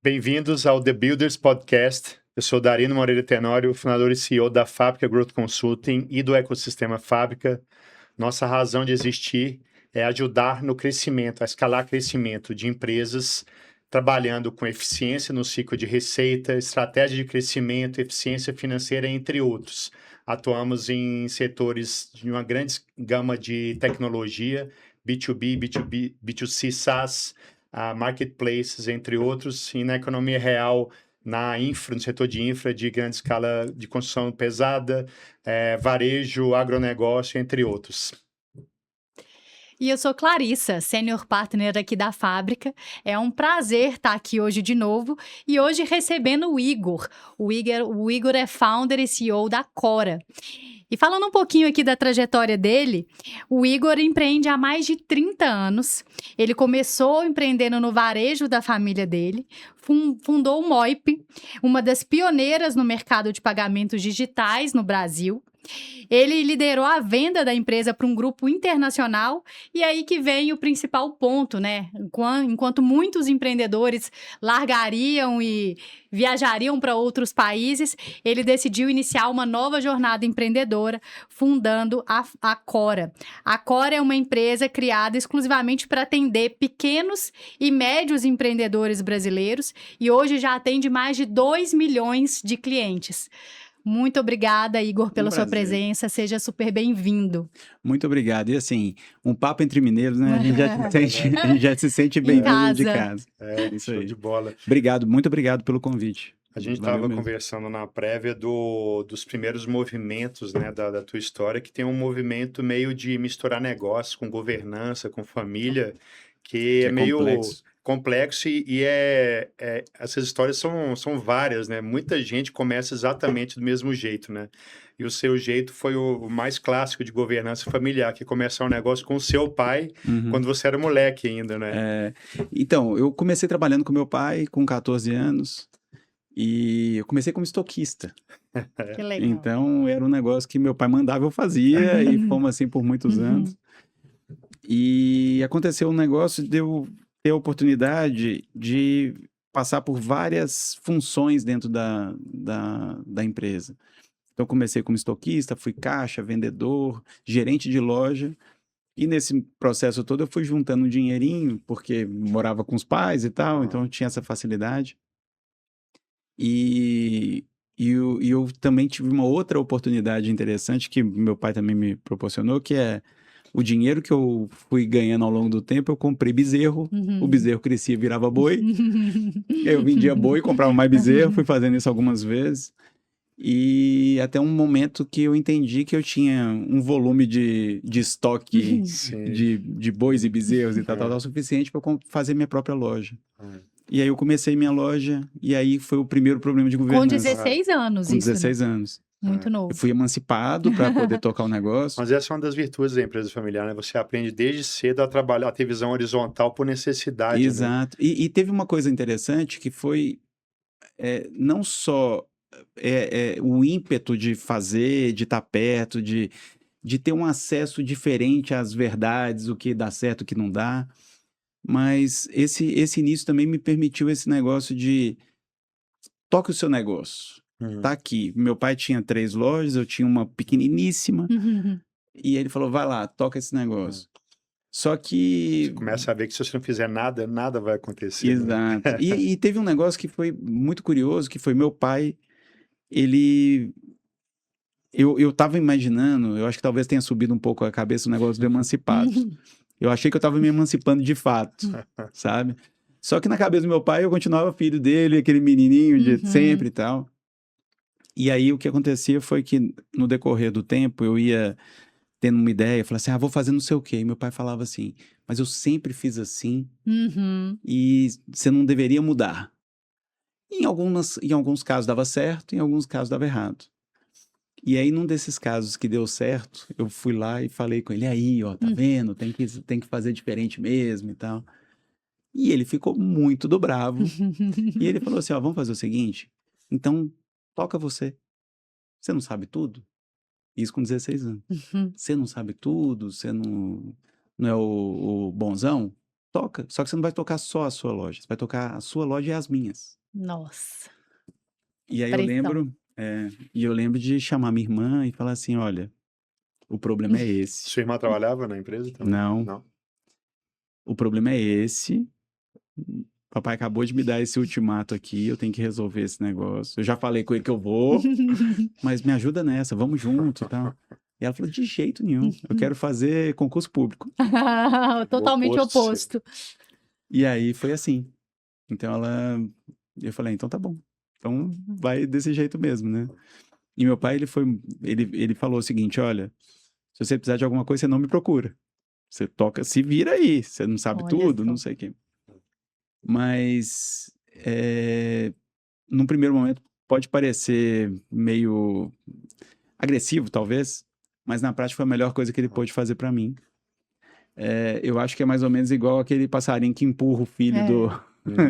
Bem-vindos ao The Builders Podcast. Eu sou Darino Moreira Tenório, fundador e CEO da Fábrica Growth Consulting e do ecossistema Fábrica. Nossa razão de existir é ajudar no crescimento, a escalar crescimento de empresas, trabalhando com eficiência no ciclo de receita, estratégia de crescimento, eficiência financeira, entre outros. Atuamos em setores de uma grande gama de tecnologia, B2B, B2B, B2C, SaaS, marketplaces, entre outros, e na economia real, na infra, no setor de infra, de grande escala de construção pesada, varejo, agronegócio, entre outros. E eu sou Clarissa, Senior Partner aqui da Fábrica. É um prazer estar aqui hoje de novo e hoje recebendo o Igor. O Igor é founder e CEO da Cora. E falando um pouquinho aqui da trajetória dele, o Igor empreende há mais de 30 anos. Ele começou empreendendo no varejo da família dele, fundou o Moip, uma das pioneiras no mercado de pagamentos digitais no Brasil. Ele liderou a venda da empresa para um grupo internacional e aí que vem o principal ponto, né? Enquanto muitos empreendedores largariam e viajariam para outros países, ele decidiu iniciar uma nova jornada empreendedora, fundando a Cora. A Cora é uma empresa criada exclusivamente para atender pequenos e médios empreendedores brasileiros e hoje já atende mais de 2 milhões de clientes. Muito obrigada, Igor, pela sua presença. Seja super bem-vindo. Muito obrigado. E assim, um papo entre mineiros, né? A gente já se sente bem-vindo de casa. Isso aí. Show de bola. Obrigado, muito obrigado pelo convite. A gente estava conversando na prévia dos primeiros movimentos, né, da tua história, que tem um movimento meio de misturar negócio com governança, com família, que é meio complexo e essas histórias são várias, né? Muita gente começa exatamente do mesmo jeito, né? E o seu jeito foi o mais clássico de governança familiar, que é começar um negócio com o seu pai, quando você era moleque ainda, né? Então, eu comecei trabalhando com meu pai com 14 anos e eu comecei como estoquista. Que legal. Então, era um negócio que meu pai mandava, eu fazia e fomos assim por muitos anos. E aconteceu um negócio de eu ter a oportunidade de passar por várias funções dentro da empresa. Então, comecei como estoquista, fui caixa, vendedor, gerente de loja. E nesse processo todo eu fui juntando um dinheirinho, porque morava com os pais e tal, então eu tinha essa facilidade. E eu também tive uma outra oportunidade interessante que meu pai também me proporcionou, que é o dinheiro que eu fui ganhando ao longo do tempo, eu comprei bezerro, o bezerro crescia e virava boi. Eu vendia boi, comprava mais bezerro, fui fazendo isso algumas vezes. E até um momento que eu entendi que eu tinha um volume de estoque de bois e bezerros e tal, suficiente para fazer minha própria loja. E aí eu comecei minha loja, e aí foi o primeiro problema de governança. Com 16 anos, Com isso, 16 anos. Muito novo. Eu fui emancipado para poder tocar o negócio. Mas essa é uma das virtudes da empresa familiar, né? Você aprende desde cedo a trabalhar, a ter visão horizontal por necessidade. Exato. Né? E teve uma coisa interessante que foi não só o ímpeto de fazer, de estar perto, de ter um acesso diferente às verdades, o que dá certo, o que não dá. Mas esse início também me permitiu esse negócio de toque o seu negócio. Tá aqui. Meu pai tinha 3 lojas, eu tinha uma pequeniníssima. E ele falou, vai lá, toca esse negócio. Só que... Você começa a ver que se você não fizer nada, nada vai acontecer. Exato. Né? E teve um negócio que foi muito curioso, que foi meu pai, ele... Eu tava imaginando, eu acho que talvez tenha subido um pouco a cabeça o negócio do emancipado. Eu achei que eu tava me emancipando de fato, sabe? Só que na cabeça do meu pai eu continuava filho dele, aquele menininho de sempre e tal. E aí o que acontecia foi que no decorrer do tempo eu ia tendo uma ideia, falava assim, vou fazer não sei o quê. E meu pai falava assim, mas eu sempre fiz assim e você não deveria mudar. Em alguns casos dava certo, em alguns casos dava errado. E aí, num desses casos que deu certo, eu fui lá e falei com ele, aí, ó, tá vendo? Tem que fazer diferente mesmo e tal. E ele ficou muito do bravo. E ele falou assim, ó, vamos fazer o seguinte, então toca você. Você não sabe tudo? Isso com 16 anos. Você não sabe tudo, você não é o bonzão? toca. Só que você não vai tocar só a sua loja. Você vai tocar a sua loja e as minhas. Nossa. E aí Pressão. eu lembro de chamar minha irmã e falar assim, olha, o problema é esse. Sua irmã trabalhava na empresa também? Não, Não. o problema é esse. Papai acabou de me dar esse ultimato aqui, eu tenho que resolver esse negócio. Eu já falei com ele que eu vou, mas me ajuda nessa, vamos junto e tal. E ela falou, de jeito nenhum, eu quero fazer concurso público. Totalmente oposto. oposto. E aí foi assim. Então eu falei, então tá bom. Então vai desse jeito mesmo, né? E meu pai, ele falou o seguinte, olha, se você precisar de alguma coisa, você não me procura. Você toca, se vira aí, você não sabe Olha tudo, só. não sei o quê. Mas, num primeiro momento, pode parecer meio agressivo, talvez, mas na prática foi a melhor coisa que ele pôde fazer para mim. Eu acho que é mais ou menos igual aquele passarinho que empurra o filho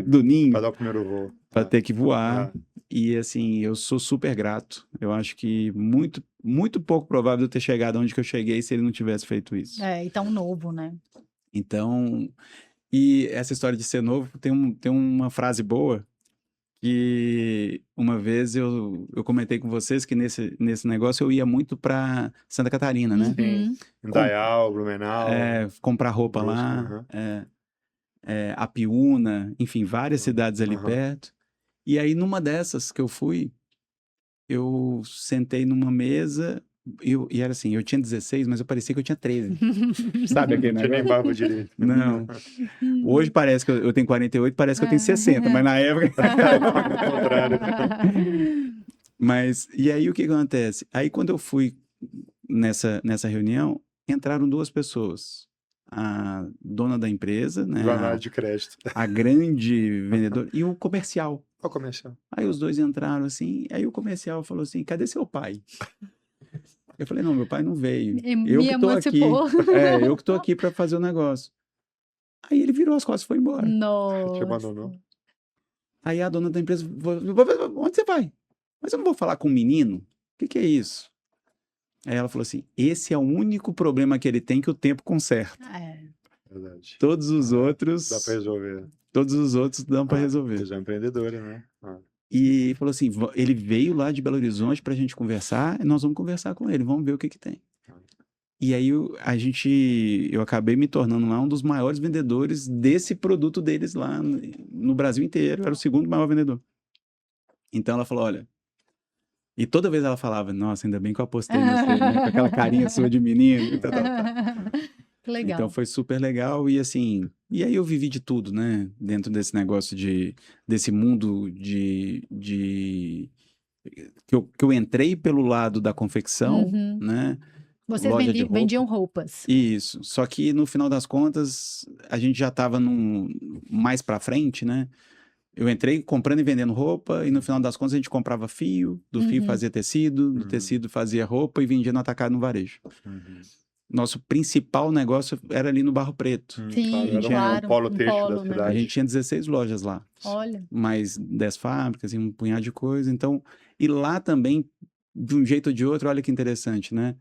do ninho Para dar o primeiro voo. para ter que voar. E assim, eu sou super grato. Eu acho que muito, muito pouco provável eu ter chegado onde que eu cheguei se ele não tivesse feito isso. E tão novo, né? Então, e essa história de ser novo tem uma frase boa que uma vez eu comentei com vocês que nesse negócio eu ia muito para Santa Catarina, né? Sim. Indaial, Blumenau. Comprar roupa Brusque, lá, Apiúna, enfim, várias cidades ali perto. E aí, numa dessas que eu fui, eu sentei numa mesa, e era assim, eu tinha 16, mas eu parecia que eu tinha 13. Sabe aquele Não tinha nem negócio? barba direito. Não. Hoje parece que eu tenho 48, parece que eu tenho 60, mas na época... Ao contrário. Mas, e aí o que acontece? Aí quando eu fui nessa reunião, entraram duas pessoas. A dona da empresa, né? Jornada de crédito. A grande vendedora e o comercial. Qual comercial? Aí os dois entraram assim, aí o comercial falou assim, cadê seu pai? Eu falei, não, meu pai não veio. Eu que tô aqui. Eu que tô aqui para fazer o negócio. Aí ele virou as costas e foi embora. Te abandonou. Aí a dona da empresa, onde você vai? Mas eu não vou falar com um menino? O que é isso? Aí ela falou assim, esse é o único problema que ele tem que o tempo conserta. Verdade. Todos os outros... Dá para resolver. Todos os outros dão para resolver. Você é empreendedora, né? E falou assim, ele veio lá de Belo Horizonte pra gente conversar, e nós vamos conversar com ele, vamos ver o que tem. E aí eu acabei me tornando lá um dos maiores vendedores desse produto deles lá no Brasil inteiro, era o segundo maior vendedor. Então ela falou, olha, e toda vez ela falava, nossa, ainda bem que eu apostei em você, né? Com aquela carinha sua de menino e tal. Legal. Então foi super legal e assim, e aí eu vivi de tudo, né? Dentro desse negócio desse mundo que eu entrei pelo lado da confecção, né? Vocês vendiam roupas. Isso, só que no final das contas, a gente já estava mais para frente, né? Eu entrei comprando e vendendo roupa, e no final das contas a gente comprava fio, do fio fazia tecido, do tecido fazia roupa e vendia no atacado no varejo. Nosso principal negócio era ali no Barro Preto. Sim, claro. Um polo têxtil da cidade. A gente tinha 16 lojas lá. Olha. Mais 10 fábricas e um punhado de coisa. Então, e lá também, de um jeito ou de outro, olha que interessante, né?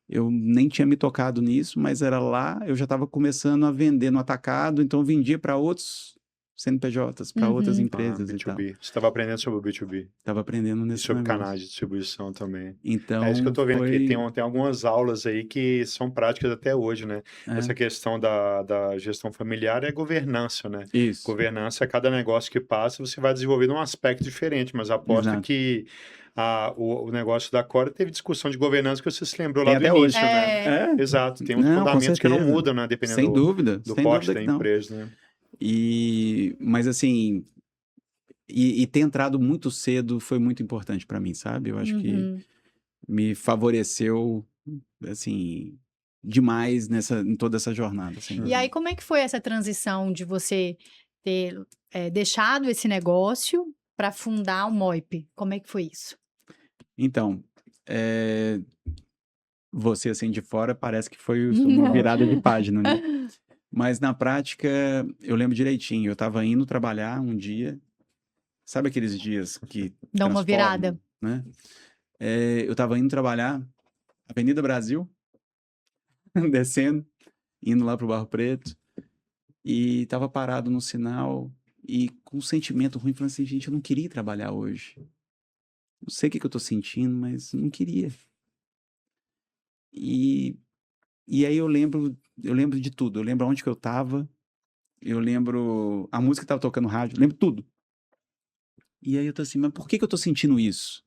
Eu nem tinha me tocado nisso, mas era lá, eu já estava começando a vender no atacado, então eu vendia para outros CNPJs, para outras empresas B2B. e tal. Você estava aprendendo sobre o B2B. Estava aprendendo nesse sobre negócio. canais de distribuição também. Então, é isso que eu estou vendo aqui. Tem algumas aulas aí que são práticas até hoje, né? Essa questão da gestão familiar é governança, né? Isso. Governança, cada negócio que passa, você vai desenvolvendo um aspecto diferente, mas aposto que o negócio da Cora teve discussão de governança que você se lembrou lá do início, né? Exato. Tem uns fundamentos que não mudam, né? Dependendo do porte da empresa, né? Mas assim, e ter entrado muito cedo foi muito importante para mim, sabe? Eu acho que me favoreceu, assim, demais em toda essa jornada. Assim. E aí, como é que foi essa transição de você ter deixado esse negócio para fundar o Moip? Como é que foi isso? Então, você assim de fora parece que foi uma virada de página, né? Mas na prática, eu lembro direitinho, eu estava indo trabalhar um dia, sabe aqueles dias que dá uma virada, né? Eu estava indo trabalhar, Avenida Brasil, descendo, indo lá pro Barro Preto, e tava parado no sinal e com um sentimento ruim, falando assim, gente, eu não queria trabalhar hoje. Não sei o que eu tô sentindo, mas não queria. E, e aí eu lembro de tudo. Eu lembro onde que eu tava, eu lembro a música que tava tocando no rádio, eu lembro tudo. E aí eu tô assim, mas por que eu tô sentindo isso?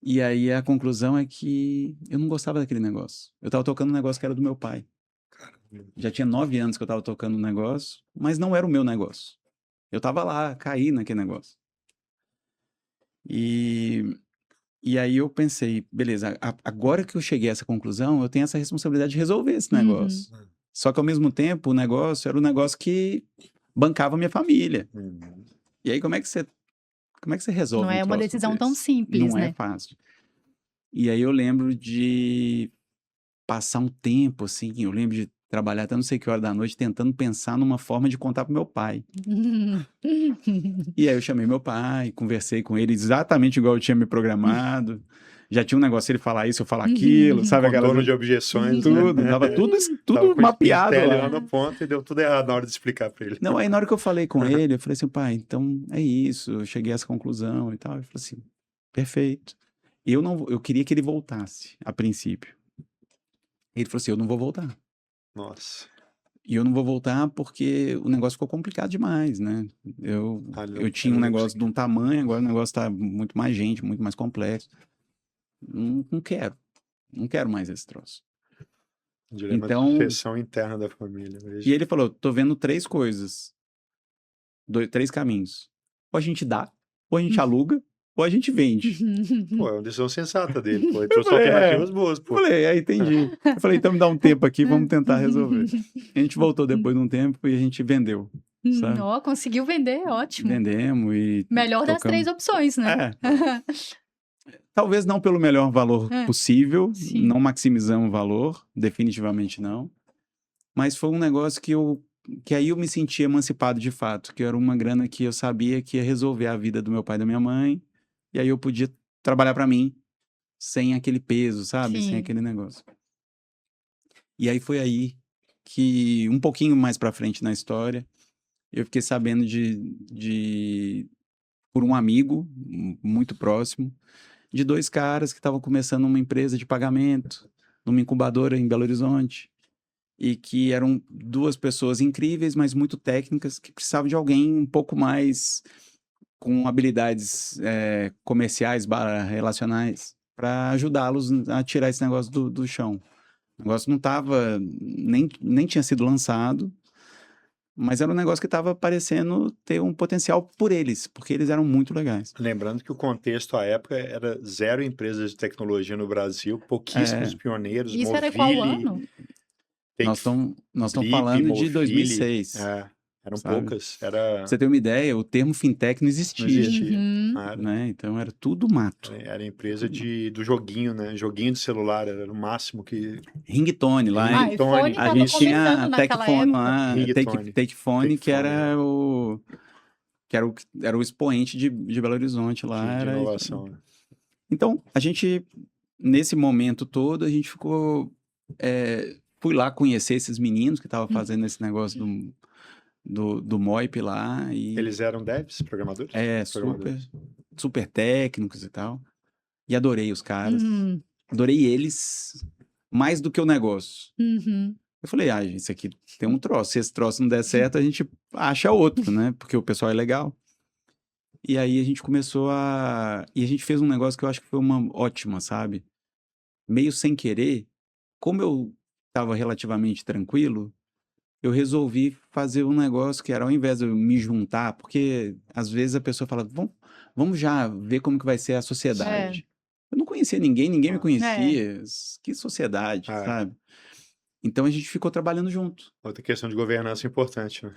E aí a conclusão é que eu não gostava daquele negócio. Eu tava tocando um negócio que era do meu pai. Já tinha 9 anos que eu tava tocando um negócio, mas não era o meu negócio. Eu tava lá, caí naquele negócio. E, e aí eu pensei, beleza, agora que eu cheguei a essa conclusão, eu tenho essa responsabilidade de resolver esse negócio. Só que ao mesmo tempo, o negócio era um negócio que bancava a minha família. E aí como é que você resolve Não é um uma troço decisão tão desse? simples, Não é né? fácil. E aí eu lembro de passar um tempo, assim, eu lembro de trabalhar até não sei que hora da noite tentando pensar numa forma de contar pro meu pai. E aí eu chamei meu pai, conversei com ele exatamente igual eu tinha me programado. Já tinha um negócio ele falar isso, eu falar aquilo, sabe aquela Contorno de coisa? objeções, Tudo, né? tava tudo Tava com o mapeado espintelho lá. lá no ponto e deu tudo errado na hora de explicar pra ele. Não, aí na hora que eu falei com ele, eu falei assim, pai, então é isso, eu cheguei a essa conclusão e tal. Ele falou assim, perfeito. Eu queria que ele voltasse, a princípio. Ele falou assim, eu não vou voltar. Nossa. E eu não vou voltar porque o negócio ficou complicado demais, né? Eu tinha um negócio de um tamanho, agora o negócio tá muito mais gente, muito mais complexo. Não quero. Não quero mais esse troço. Dilema de Então, sucessão interna da família. e ele falou, tô vendo 3 coisas. 3 caminhos. Ou a gente dá, ou a gente aluga, ou a gente vende. Pô, é uma decisão sensata dele, pô. Ele Eu trouxe falei, alternativas boas, Eu pô. falei, entendi. Eu falei, então me dá um tempo aqui, vamos tentar resolver. A gente voltou depois de um tempo e a gente vendeu, sabe? Ó, conseguiu vender, ótimo. Vendemos e Melhor das 3 opções, né? Talvez não pelo melhor valor possível, Sim. não maximizamos o valor, definitivamente não. Mas foi um negócio que aí eu me senti emancipado de fato, que era uma grana que eu sabia que ia resolver a vida do meu pai e da minha mãe, e aí eu podia trabalhar para mim sem aquele peso, sabe? Sem Sim. aquele negócio. E aí foi aí que, um pouquinho mais para frente na história, eu fiquei sabendo por um amigo muito próximo, de 2 caras que estavam começando uma empresa de pagamento, numa incubadora em Belo Horizonte, e que eram 2 pessoas incríveis, mas muito técnicas, que precisavam de alguém um pouco mais com habilidades comerciais, relacionais, para ajudá-los a tirar esse negócio do chão. O negócio não estava, nem tinha sido lançado, mas era um negócio que estava parecendo ter um potencial por eles, porque eles eram muito legais. Lembrando que o contexto à época era 0 empresas de tecnologia no Brasil, pouquíssimos pioneiros, Isso era qual Movile, ano? Nós estamos Blip, falando de Movile, 2006. eram sabe? poucas. Pra você ter uma ideia, o termo fintech não existia. Não existia. Né? Então era tudo mato. Era empresa do joguinho, né? Joguinho de celular, era o máximo que... Ringtone lá. iPhone A tava gente tinha começando naquela Tecfone época. lá, Ringtone. Tecfone, que Tecfone, era o expoente de Belo Horizonte lá. de inovação. Né? Então, a gente, nesse momento todo, a gente ficou... fui lá conhecer esses meninos que estavam fazendo esse negócio do Moip lá. E eles eram devs, programadores? super técnicos e tal. E adorei os caras. Adorei eles mais do que o negócio. Eu falei, gente, isso aqui tem um troço. Se esse troço não der certo, a gente acha outro, né? Porque o pessoal é legal. E aí a gente começou E a gente fez um negócio que eu acho que foi uma ótima, sabe? Meio sem querer. Como eu estava relativamente tranquilo, eu resolvi fazer um negócio que era, ao invés de eu me juntar, porque às vezes a pessoa fala, vamos já ver como que vai ser a sociedade. Eu não conhecia ninguém me conhecia. Que sociedade, sabe? Então a gente ficou trabalhando junto. Outra questão de governança importante, né?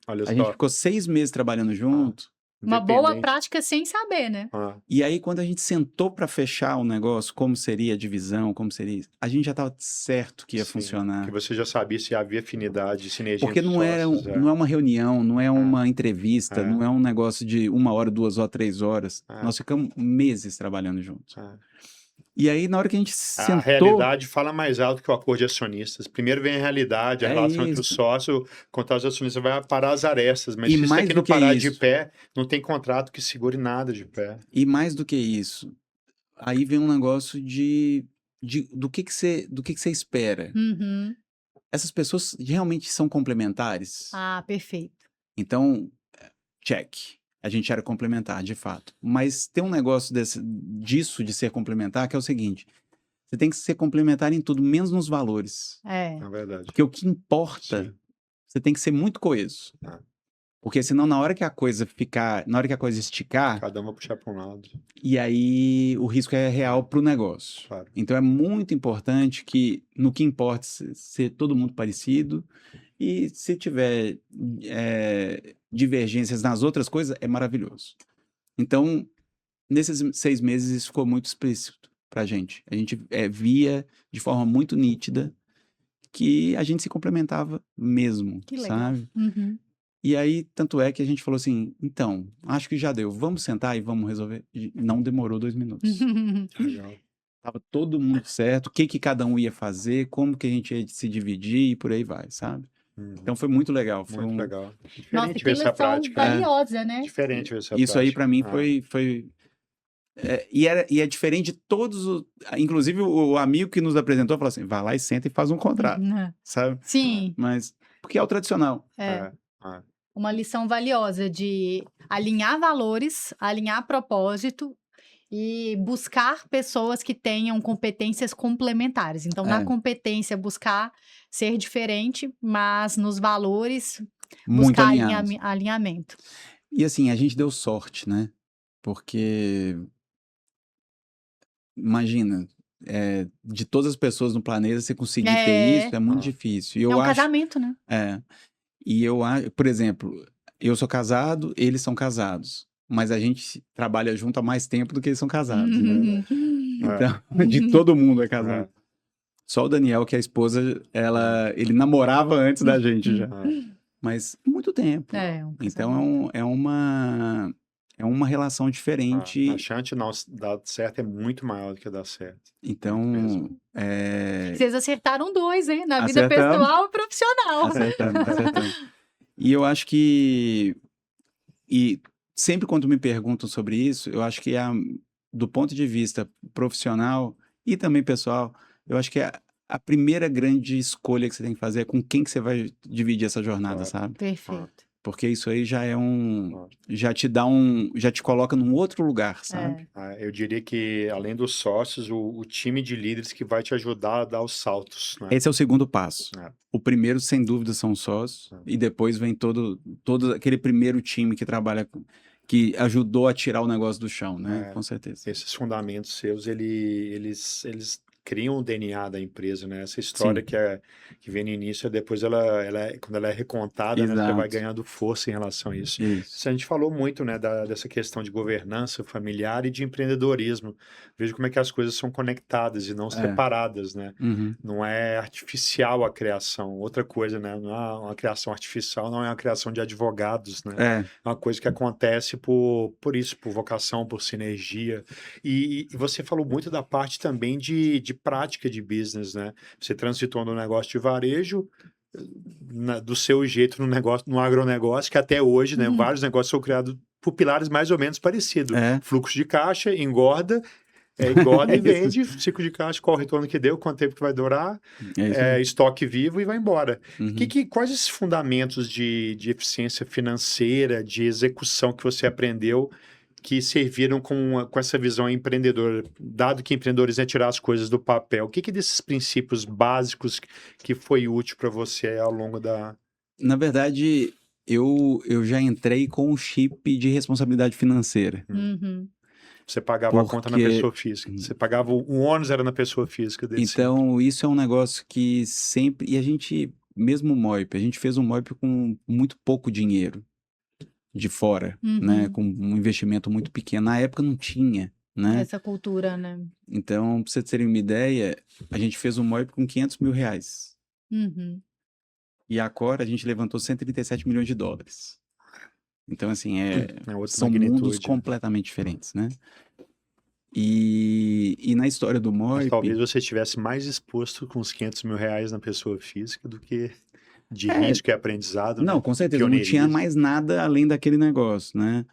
Olha só. A gente ficou 6 meses trabalhando junto. Uma boa prática sem saber, né? E aí, quando a gente sentou para fechar o negócio, como seria a divisão, como seria... A gente já estava certo que ia funcionar. Que você já sabia se havia afinidade, sinergia. Porque não é uma reunião, não é uma entrevista, não é um negócio de 1 hora, 2 horas, 3 horas. Nós ficamos meses trabalhando juntos. E aí, na hora que a gente A sentou... realidade fala mais alto que o acordo de acionistas. Primeiro vem a realidade, a É relação entre o isso. sócio, contra os acionistas vai parar as arestas. Mas E se isso mais aqui do não que parar de isso. pé, não tem contrato que segure nada de pé. E mais do que isso, aí vem um negócio do que você espera. Uhum. Essas pessoas realmente são complementares? Ah, perfeito. Então, check. A gente era complementar, de fato. Mas tem um negócio disso de ser complementar, que é o seguinte: você tem que ser complementar em tudo, menos nos valores. É. Na verdade. Porque o que importa, Sim. você tem que ser muito coeso. Ah. Porque senão, na hora que a coisa esticar, Cada um vai puxar para um lado. e aí o risco é real para o negócio. Claro. Então é muito importante que, no que importa, ser todo mundo parecido. E se tiver divergências nas outras coisas, é maravilhoso. Então, nesses 6 meses, isso ficou muito explícito pra gente. A gente via de forma muito nítida que a gente se complementava mesmo, Que legal. sabe? Uhum. E aí, tanto é que a gente falou assim, então, acho que já deu, vamos sentar e vamos resolver. E não demorou 2 minutos. Legal. Tava todo mundo certo, o que cada um ia fazer, como que a gente ia se dividir e por aí vai, sabe? Então foi muito legal. Foi Muito legal. Nossa, Diferente que ver essa lição prática. valiosa, né? Diferente ver essa Isso prática. aí pra mim foi e é diferente de todos os... Inclusive o amigo que nos apresentou falou assim, vai lá e senta e faz um contrato, sabe? Sim, Mas, porque é o tradicional. é uma lição valiosa de alinhar valores, alinhar propósito e buscar pessoas que tenham competências complementares. Então, na competência, buscar ser diferente, mas nos valores, Muito buscar alinhados. alinhamento. E assim, a gente deu sorte, né? Porque, imagina, de todas as pessoas no planeta, você conseguir ter isso é muito difícil. E eu É um acho, casamento, né? E eu acho, por exemplo, eu sou casado, eles são casados. Mas a gente trabalha junto há mais tempo do que eles são casados, né? Então, de todo mundo é casado. Só o Daniel, que é a esposa, ele namorava antes da gente já. Mas muito tempo. Então é uma relação diferente. A chance de não dar certo é muito maior do que dar certo. Então, Vocês acertaram 2, hein? Na vida Acertamos. pessoal e profissional. Acertamos. E eu acho que... E sempre quando me perguntam sobre isso, eu acho que do ponto de vista profissional e também pessoal, eu acho que a primeira grande escolha que você tem que fazer é com quem que você vai dividir essa jornada, sabe? Perfeito. Porque isso aí já já te coloca num outro lugar, sabe? Eu diria que, além dos sócios, o time de líderes que vai te ajudar a dar os saltos, né? Esse é o segundo passo. O primeiro, sem dúvida, são os sócios. E depois vem todo aquele primeiro time que trabalha, que ajudou a tirar o negócio do chão, né? Com certeza. Esses fundamentos seus, eles criam o DNA da empresa, né? Essa história que vem no início, depois quando ela é recontada, né, você vai ganhando força em relação a isso. A gente falou muito, né, dessa questão de governança familiar e de empreendedorismo. Veja como é que as coisas são conectadas e não separadas, né? Não é artificial a criação. Outra coisa, né? Não é uma criação artificial, não é uma criação de advogados, né? É uma coisa que acontece por isso, por vocação, por sinergia. E você falou muito da parte também de prática de business, né? Você transitou no negócio de varejo, do seu jeito no agronegócio, que até hoje, né, vários negócios são criados por pilares mais ou menos parecidos. Fluxo de caixa, engorda e vende, ciclo de caixa, qual o retorno que deu, quanto tempo que vai durar, estoque vivo e vai embora. Quais esses fundamentos de eficiência financeira, de execução que você aprendeu que serviram com essa visão empreendedora, dado que empreendedores é tirar as coisas do papel? O que desses princípios básicos que foi útil para você ao longo da... Na verdade, eu já entrei com o chip de responsabilidade financeira. Você pagava a conta na pessoa física. Você pagava o ônus era na pessoa física. Então, isso é um negócio que sempre... E a gente, mesmo o Moip, a gente fez um Moip com muito pouco dinheiro de fora, né? Com um investimento muito pequeno. Na época não tinha, né? Essa cultura, né? Então, pra vocês terem uma ideia, a gente fez um Moip com 500 mil reais. E agora a gente levantou 137 milhões de dólares. Então, assim, são mundos completamente diferentes, né? E na história do Mas Moip... talvez você estivesse mais exposto com os R$ 500.000 na pessoa física do que de É, risco e aprendizado, não, né? com certeza, não tinha Pioneirismo. mais nada além daquele negócio, né?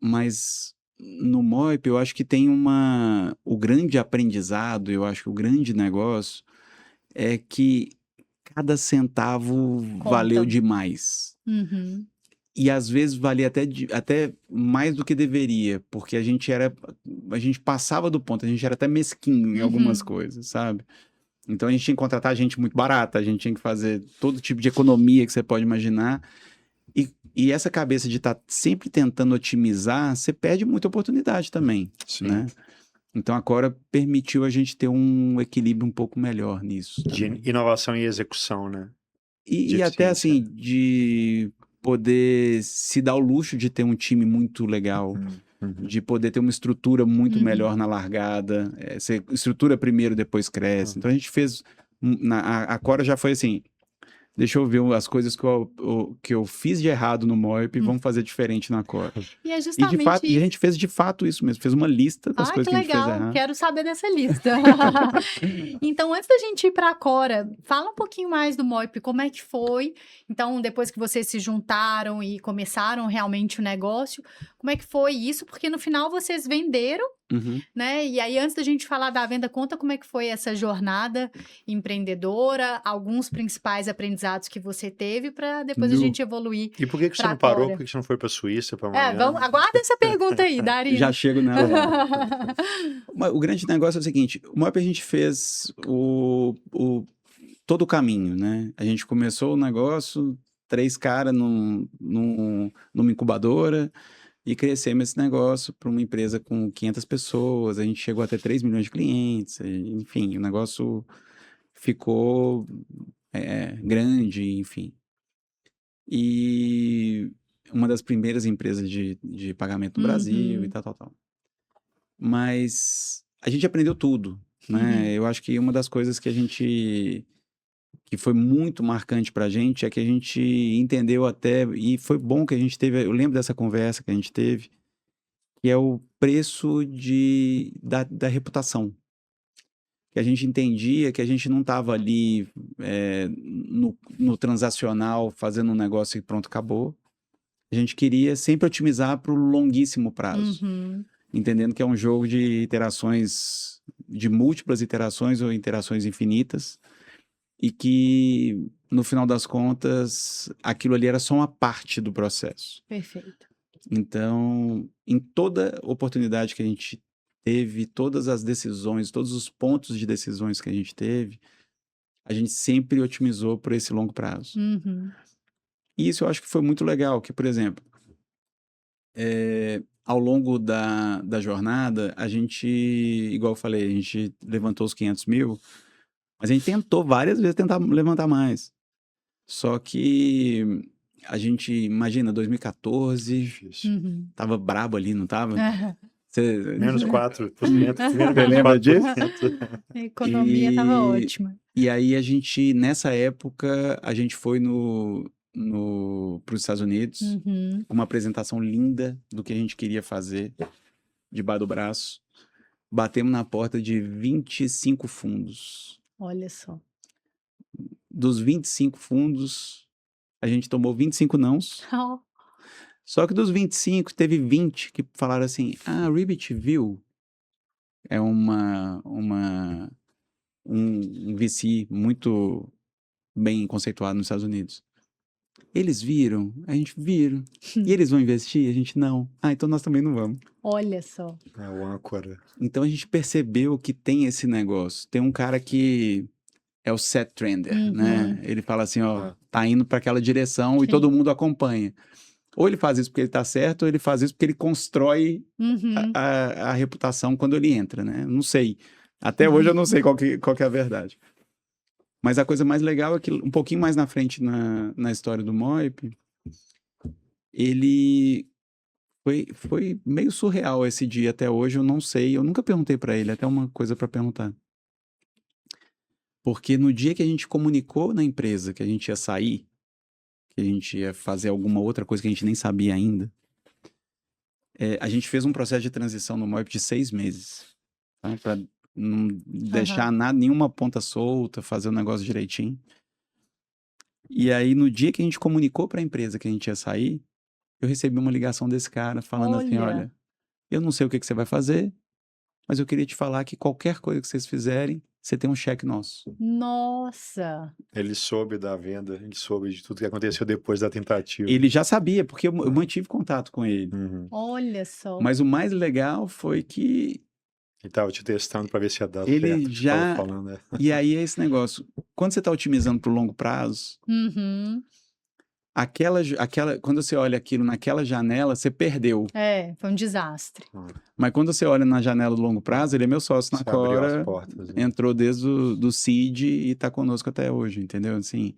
Mas no Moip eu acho que tem o grande aprendizado, eu acho que o grande negócio é que cada centavo valeu Conta. demais. Uhum. E às vezes valia até mais do que deveria, porque a gente passava do ponto, a gente era até mesquinho em algumas Uhum. coisas, sabe? Então a gente tinha que contratar gente muito barata, a gente tinha que fazer todo tipo de economia que você pode imaginar. E essa cabeça de estar sempre tentando otimizar, você perde muita oportunidade também, Sim. né? Então a Cora permitiu a gente ter um equilíbrio um pouco melhor nisso De também. inovação e execução, né? De E até eficiência. assim, de poder se dar o luxo de ter um time muito legal, Uhum. de poder ter uma estrutura muito Uhum. melhor na largada. Você estrutura primeiro, depois cresce. Então a gente fez. A Cora já foi assim. Deixa eu ver as coisas que eu fiz de errado no Moip e vamos fazer diferente na Cora. E é E de fato, justamente e a isso. gente fez de fato isso mesmo, fez uma lista das Ah, coisas que que a gente fez legal. errado. Quero saber dessa lista. Então, antes da gente ir para a Cora, fala um pouquinho mais do Moip, como é que foi? Então, depois que vocês se juntaram e começaram realmente o negócio, como é que foi isso? Porque no final vocês venderam, Uhum. né? E aí, antes da gente falar da venda, conta como é que foi essa jornada empreendedora, alguns principais aprendizados que você teve para depois a gente evoluir E por que você para não a parou? Cora. Por que você não foi para a Suíça, para É, Miami? aguarda essa pergunta aí, Darino. Já chego nela lá. Mas o grande negócio é o seguinte, o Moip a gente fez todo o caminho, né? A gente começou o negócio, 3 caras numa incubadora e crescemos esse negócio para uma empresa com 500 pessoas, a gente chegou até 3 milhões de clientes, enfim, o negócio ficou grande, enfim. E uma das primeiras empresas de pagamento no Brasil e Uhum. tal. Mas a gente aprendeu tudo, né? Eu acho que uma das coisas que foi muito marcante pra gente é que a gente entendeu até, e foi bom que a gente teve, eu lembro dessa conversa que a gente teve, que é o preço da reputação. Que a gente entendia que a gente não estava ali no transacional fazendo um negócio e pronto, acabou. A gente queria sempre otimizar para o longuíssimo prazo. Uhum. Entendendo que é um jogo de iterações, de múltiplas iterações ou interações infinitas, e que, no final das contas, aquilo ali era só uma parte do processo. Perfeito. Então, em toda oportunidade que a gente teve, todas as decisões, todos os pontos de decisões que a gente teve, a gente sempre otimizou por esse longo prazo. Uhum. E isso eu acho que foi muito legal, que, por exemplo, ao longo da jornada, a gente, igual eu falei, a gente levantou os 500 mil, mas a gente tentou várias vezes tentar levantar mais. Só que a gente, imagina, 2014, Difícil. Uhum. tava brabo ali, não tava? Menos 4%. Você lembra disso? A economia estava E, ótima. e aí a gente, nessa época, a gente foi para os Estados Unidos, Uhum. uma apresentação linda do que a gente queria fazer, debaixo do braço. Batemos na porta de 25 fundos. Olha só. Dos 25 fundos, a gente tomou 25 nãos. Oh. Só que dos 25, teve 20 que falaram assim, Ribbit viu. É um VC muito bem conceituado nos Estados Unidos. Eles viram? A gente viram. E eles vão investir? A gente não. Então nós também não vamos. Olha só. É o âncora. Então a gente percebeu que tem esse negócio. Tem um cara que é o set trender, né? Ele fala assim, tá indo para aquela direção Sim. e todo mundo acompanha. Ou ele faz isso porque ele tá certo, ou ele faz isso porque ele constrói a reputação quando ele entra, né? Não sei. Até hoje eu não sei qual que é a verdade. Mas a coisa mais legal é que um pouquinho mais na frente na história do Moip, ele foi meio surreal esse dia até hoje, eu não sei, eu nunca perguntei para ele, até uma coisa para perguntar. Porque no dia que a gente comunicou na empresa que a gente ia sair, que a gente ia fazer alguma outra coisa que a gente nem sabia ainda, a gente fez um processo de transição no Moip de 6 meses, tá? Para não deixar nenhuma ponta solta, fazer o negócio direitinho. E aí, no dia que a gente comunicou para a empresa que a gente ia sair, eu recebi uma ligação desse cara falando assim, olha, eu não sei o que você vai fazer, mas eu queria te falar que qualquer coisa que vocês fizerem, você tem um cheque nosso. Nossa! Ele soube da venda, ele soube de tudo que aconteceu depois da tentativa. Ele já sabia, porque eu mantive contato com ele. Olha só. Mas o mais legal foi que Ele estava te testando para ver se ia dar ele certo. já... Falando, né? E aí é esse negócio. Quando você está otimizando para o longo prazo, quando você olha aquilo naquela janela, você perdeu. Foi um desastre. Mas quando você olha na janela do longo prazo, ele é meu sócio na Você abriu Cora, as portas, né? entrou desde o seed e está conosco até hoje, entendeu? Assim,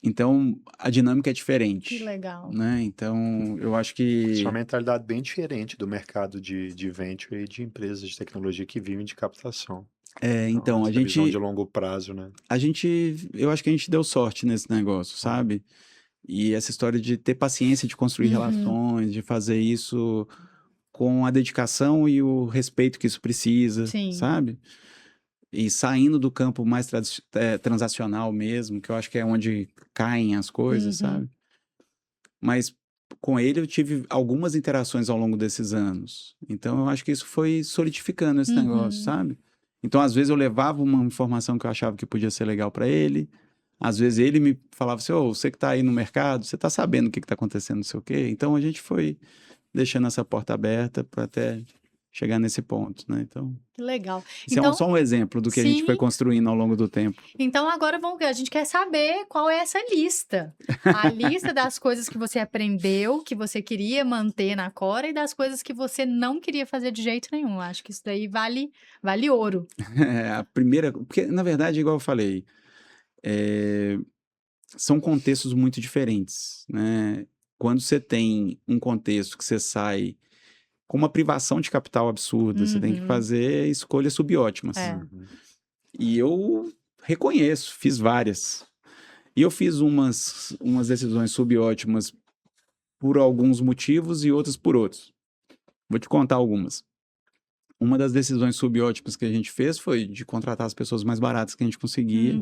então, a dinâmica é diferente. Que legal. Né? Então, eu acho que... Isso é uma mentalidade bem diferente do mercado de venture e de empresas de tecnologia que vivem de captação. Então a essa gente... visão de longo prazo, né? Eu acho que a gente deu sorte nesse negócio, sabe? E essa história de ter paciência, de construir relações, de fazer isso com a dedicação e o respeito que isso precisa, sabe? E saindo do campo mais transacional mesmo, que eu acho que é onde caem as coisas, sabe? Mas com ele eu tive algumas interações ao longo desses anos. Então eu acho que isso foi solidificando esse negócio, sabe? Então às vezes eu levava uma informação que eu achava que podia ser legal para ele. Às vezes ele me falava assim, você que tá aí no mercado, você tá sabendo o que tá acontecendo, não sei o quê. Então a gente foi deixando essa porta aberta para até chegar nesse ponto, né? Então, que legal. Isso é só um exemplo do que a gente foi construindo ao longo do tempo. Então, agora a gente quer saber qual é essa lista. A lista das coisas que você aprendeu, que você queria manter na Cora e das coisas que você não queria fazer de jeito nenhum. Acho que isso daí vale ouro. A primeira... Porque, na verdade, igual eu falei, são contextos muito diferentes, né? Quando você tem um contexto que você sai com uma privação de capital absurda, você tem que fazer escolhas subótimas. E eu reconheço, fiz várias. E eu fiz umas decisões subótimas por alguns motivos e outras por outros. Vou te contar algumas. Uma das decisões subótimas que a gente fez foi de contratar as pessoas mais baratas que a gente conseguia.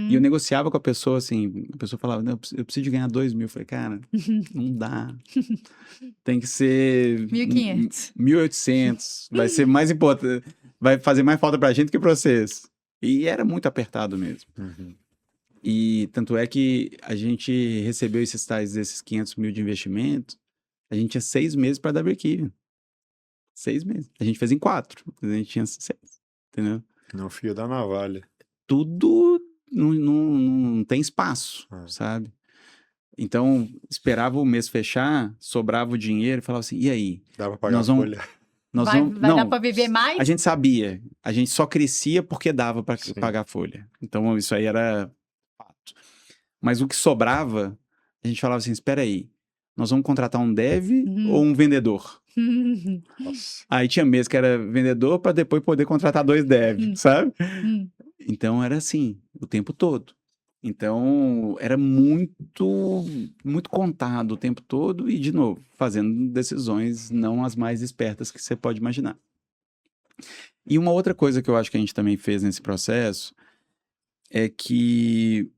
E eu negociava com a pessoa, assim, a pessoa falava, não, eu preciso de ganhar 2.000. Eu falei, cara, não dá. Tem que ser 1.500. 1.800. Vai ser mais importante, vai fazer mais falta pra gente que pra vocês. E era muito apertado mesmo. E tanto é que a gente recebeu desses 500 mil de investimento, a gente tinha 6 meses para dar break-even. 6 meses. A gente fez em 4, a gente tinha 6, entendeu? No fio da navalha. Tudo não tem espaço, sabe? Então, esperava o mês fechar, sobrava o dinheiro e falava assim, e aí? Dá pra pagar a folha? Vai dar pra viver mais? A gente sabia. A gente só crescia porque dava para pagar a folha. Então, isso aí era fato. Mas o que sobrava, a gente falava assim, espera aí, nós vamos contratar um dev ou um vendedor? Nossa. Aí tinha mês que era vendedor para depois poder contratar 2 devs, sabe? Então era assim, o tempo todo. Então era muito, muito contado o tempo todo e, de novo, fazendo decisões não as mais espertas que você pode imaginar. E uma outra coisa que eu acho que a gente também fez nesse processo é que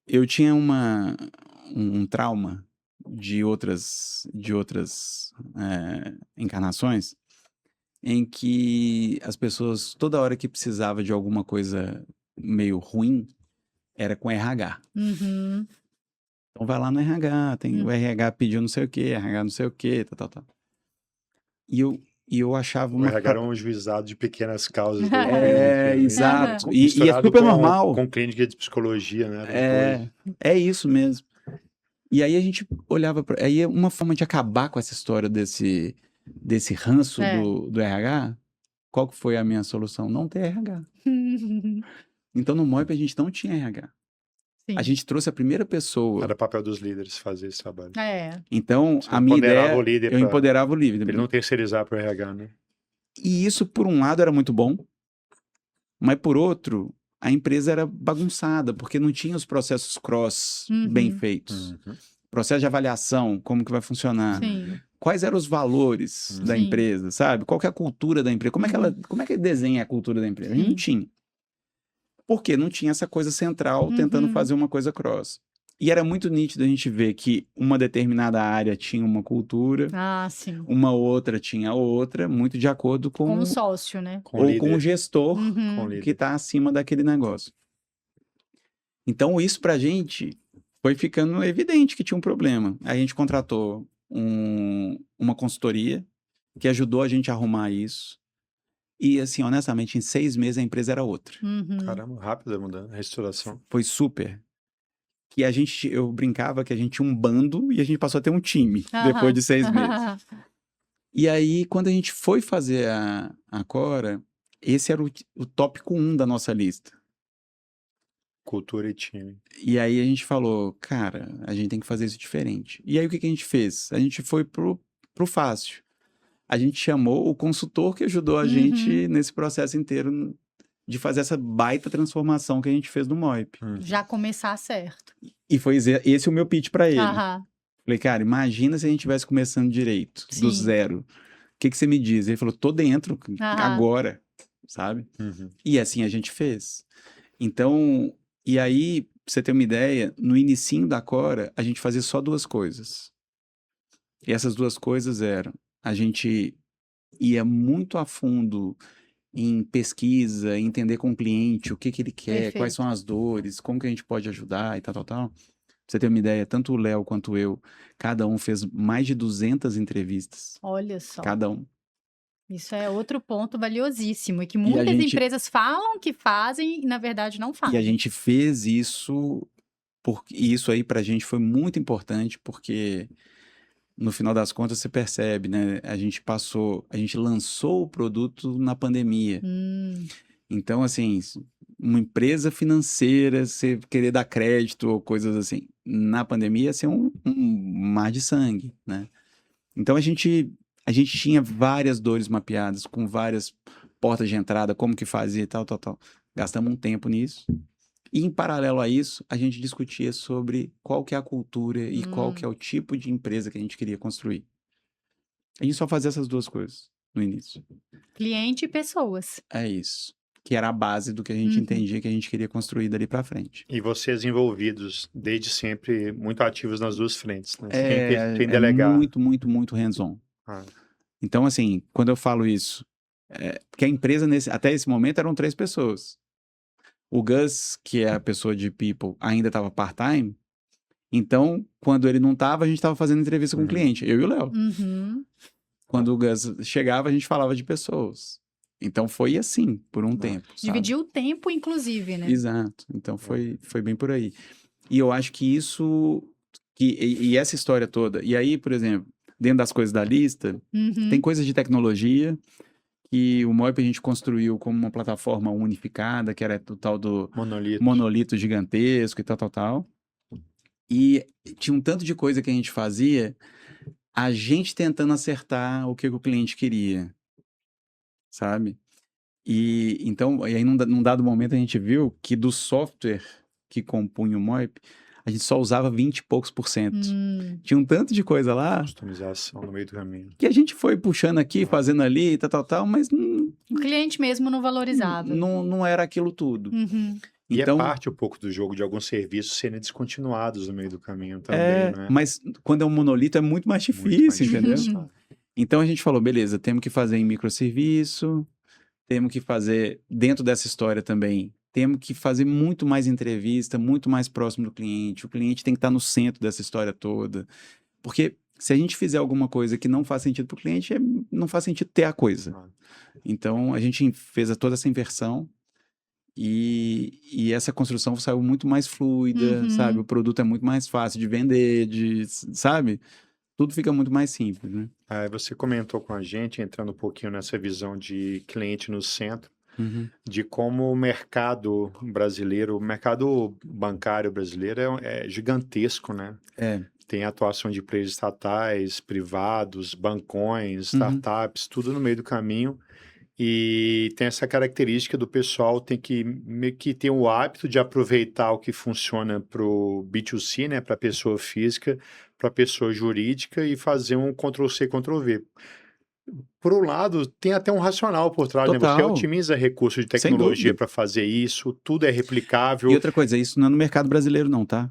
eu tinha um trauma de outras encarnações em que as pessoas, toda hora que precisava de alguma coisa meio ruim, era com RH. Então vai lá no RH, o RH pediu não sei o quê, RH não sei o quê, tal. E eu achava O RH era um juizado de pequenas causas. Exato. E é super normal. Com clínica de psicologia, né? É isso mesmo. E aí a gente olhava para... Aí uma forma de acabar com essa história desse ranço do RH, qual que foi a minha solução? Não ter RH. Então no Moip a gente não tinha RH. Sim. A gente trouxe a primeira pessoa. Era papel dos líderes fazer esse trabalho. Então a minha ideia, eu empoderava o líder. Ele não terceirizar para o RH, né? E isso, por um lado, era muito bom, mas por outro, a empresa era bagunçada, porque não tinha os processos cross bem feitos. Processo de avaliação, como que vai funcionar? Sim. quais eram os valores da Sim. empresa, sabe? Qual que é a cultura da empresa? Como é que desenha a cultura da empresa? A gente não tinha. Porque não tinha essa coisa central tentando fazer uma coisa cross. E era muito nítido a gente ver que uma determinada área tinha uma cultura, Ah, sim. uma outra tinha outra, muito de acordo Com com o sócio, né? Com ou líder. com o gestor Uhum. Com líder. que está acima daquele negócio. Então, isso pra gente foi ficando evidente que tinha um problema. Aí a gente contratou uma consultoria que ajudou a gente a arrumar isso. E, assim, honestamente, em 6 meses a empresa era outra. Uhum. Caramba, rápido a mudança, a restauração. Foi super. E eu brincava que a gente tinha um bando e a gente passou a ter um time depois de 6 meses. E aí, quando a gente foi fazer a Cora, esse era o tópico 1 da nossa lista. Cultura e time. E aí a gente falou, cara, a gente tem que fazer isso diferente. E aí o que a gente fez? A gente foi pro fácil. A gente chamou o consultor que ajudou a gente nesse processo inteiro de fazer essa baita transformação que a gente fez no Moip. Já começar certo. E foi esse o meu pitch para ele. Aham. Falei, cara, imagina se a gente estivesse começando direito, do Sim. zero. O que você me diz? Ele falou, tô dentro, agora, sabe? E assim a gente fez. Então, e aí, pra você ter uma ideia, no inicinho da Cora, a gente fazia só 2 coisas. E essas 2 coisas eram, a gente ia muito a fundo em pesquisa, entender com o cliente o que ele quer, Perfeito. quais são as dores, como que a gente pode ajudar e tal. Pra você ter uma ideia, tanto o Léo quanto eu, cada um fez mais de 200 entrevistas. Olha só. Cada um. Isso é outro ponto valiosíssimo e que a muitas gente- empresas falam que fazem e, na verdade, não E fazem. a gente fez isso, e isso aí pra gente foi muito importante, porque no final das contas você percebe, né? A gente lançou o produto na pandemia. Então, assim, uma empresa financeira, você querer dar crédito ou coisas assim, na pandemia ia ser um mar de sangue, né? Então a gente tinha várias dores mapeadas, com várias portas de entrada, como que fazia e tal. Gastamos um tempo nisso. E em paralelo a isso, a gente discutia sobre qual que é a cultura e qual que é o tipo de empresa que a gente queria construir. A gente só fazia essas 2 coisas no início. Cliente e pessoas. É isso. Que era a base do que a gente entendia que a gente queria construir dali pra frente. E vocês envolvidos, desde sempre, muito ativos nas 2 frentes, né? Sem É delegar. muito, muito, muito hands-on. Ah, Então, assim, quando eu falo isso, porque a empresa, até esse momento, eram 3 pessoas. O Gus, que é a pessoa de people, ainda estava part-time. Então, quando ele não estava, a gente estava fazendo entrevista com o cliente, eu e o Léo. Quando o Gus chegava, a gente falava de pessoas. Então, foi assim, por um tempo, sabe? Dividiu o tempo, inclusive, né? Exato. Então, foi bem por aí. E eu acho que isso... E essa história toda... E aí, por exemplo, dentro das coisas da lista, tem coisas de tecnologia que o Moip a gente construiu como uma plataforma unificada, que era o tal do monolito gigantesco e tal. E tinha um tanto de coisa que a gente fazia, a gente tentando acertar o que o cliente queria, sabe? E aí num dado momento a gente viu que do software que compunha o Moip, a gente só usava 20 e poucos %. Tinha um tanto de coisa lá customização no meio do caminho. que a gente foi puxando aqui, fazendo ali, tal, mas O cliente mesmo não valorizava. não era aquilo tudo. E Então, é parte um pouco do jogo de alguns serviços serem descontinuados no meio do caminho também, né? mas quando é um monolito é muito mais difícil, entendeu? Então a gente falou, beleza, temos que fazer em microserviço, temos que fazer dentro dessa história também, temos que fazer muito mais entrevista, muito mais próximo do cliente. O cliente tem que estar no centro dessa história toda. Porque se a gente fizer alguma coisa que não faz sentido para o cliente, não faz sentido ter a coisa. Então a gente fez toda essa inversão e essa construção saiu muito mais fluida, sabe? O produto é muito mais fácil de vender, sabe? Tudo fica muito mais simples, né? Aí você comentou com a gente, entrando um pouquinho nessa visão de cliente no centro, de como o mercado brasileiro, o mercado bancário brasileiro é gigantesco, né? Tem atuação de empresas estatais, privados, bancões, startups, tudo no meio do caminho. E tem essa característica do pessoal tem que meio que ter o hábito de aproveitar o que funciona para o B2C, né, para a pessoa física, para a pessoa jurídica e fazer um Ctrl+C, Ctrl+V. Por um lado, tem até um racional por trás, né? Você Total. otimiza recursos de Sem tecnologia dúvida. para fazer isso, tudo é replicável, E outra coisa, isso não é no mercado brbrasileiro não, tá?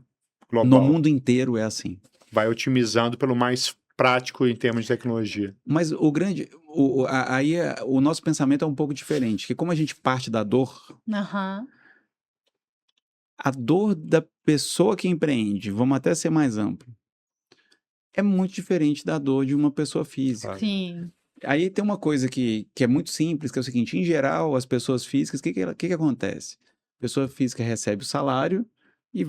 No global. mundo inteiro é assim. Vai otimizando pelo mais prático em termos de tecnologia. Mas o grande, o nosso pensamento é um pouco diferente, que como a gente parte da dor, Aham. a dor da pessoa que empreende, vamos até ser mais amplo, é muito diferente da dor de uma pessoa física. Claro. Sim. Aí tem uma coisa que é muito simples, que é o seguinte, em geral, as pessoas físicas, o que acontece? A pessoa física recebe o salário e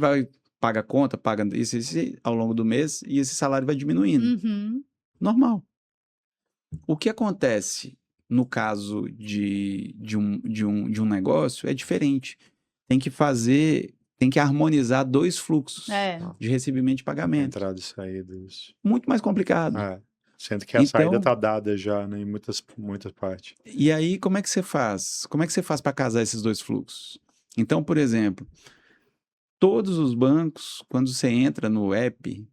paga a conta, paga isso ao longo do mês, e esse salário vai diminuindo. Uhum. Normal. O que acontece no caso de um negócio é diferente. Tem que harmonizar dois fluxos É. de recebimento e pagamento. Entrada e saída, isso. Muito mais complicado. É. Sendo que a saída Então, está dada já, né, em muitas partes. e aí, como é que você faz? Como é que você faz para casar esses dois fluxos? Então, por exemplo, todos os bancos, quando você entra no app,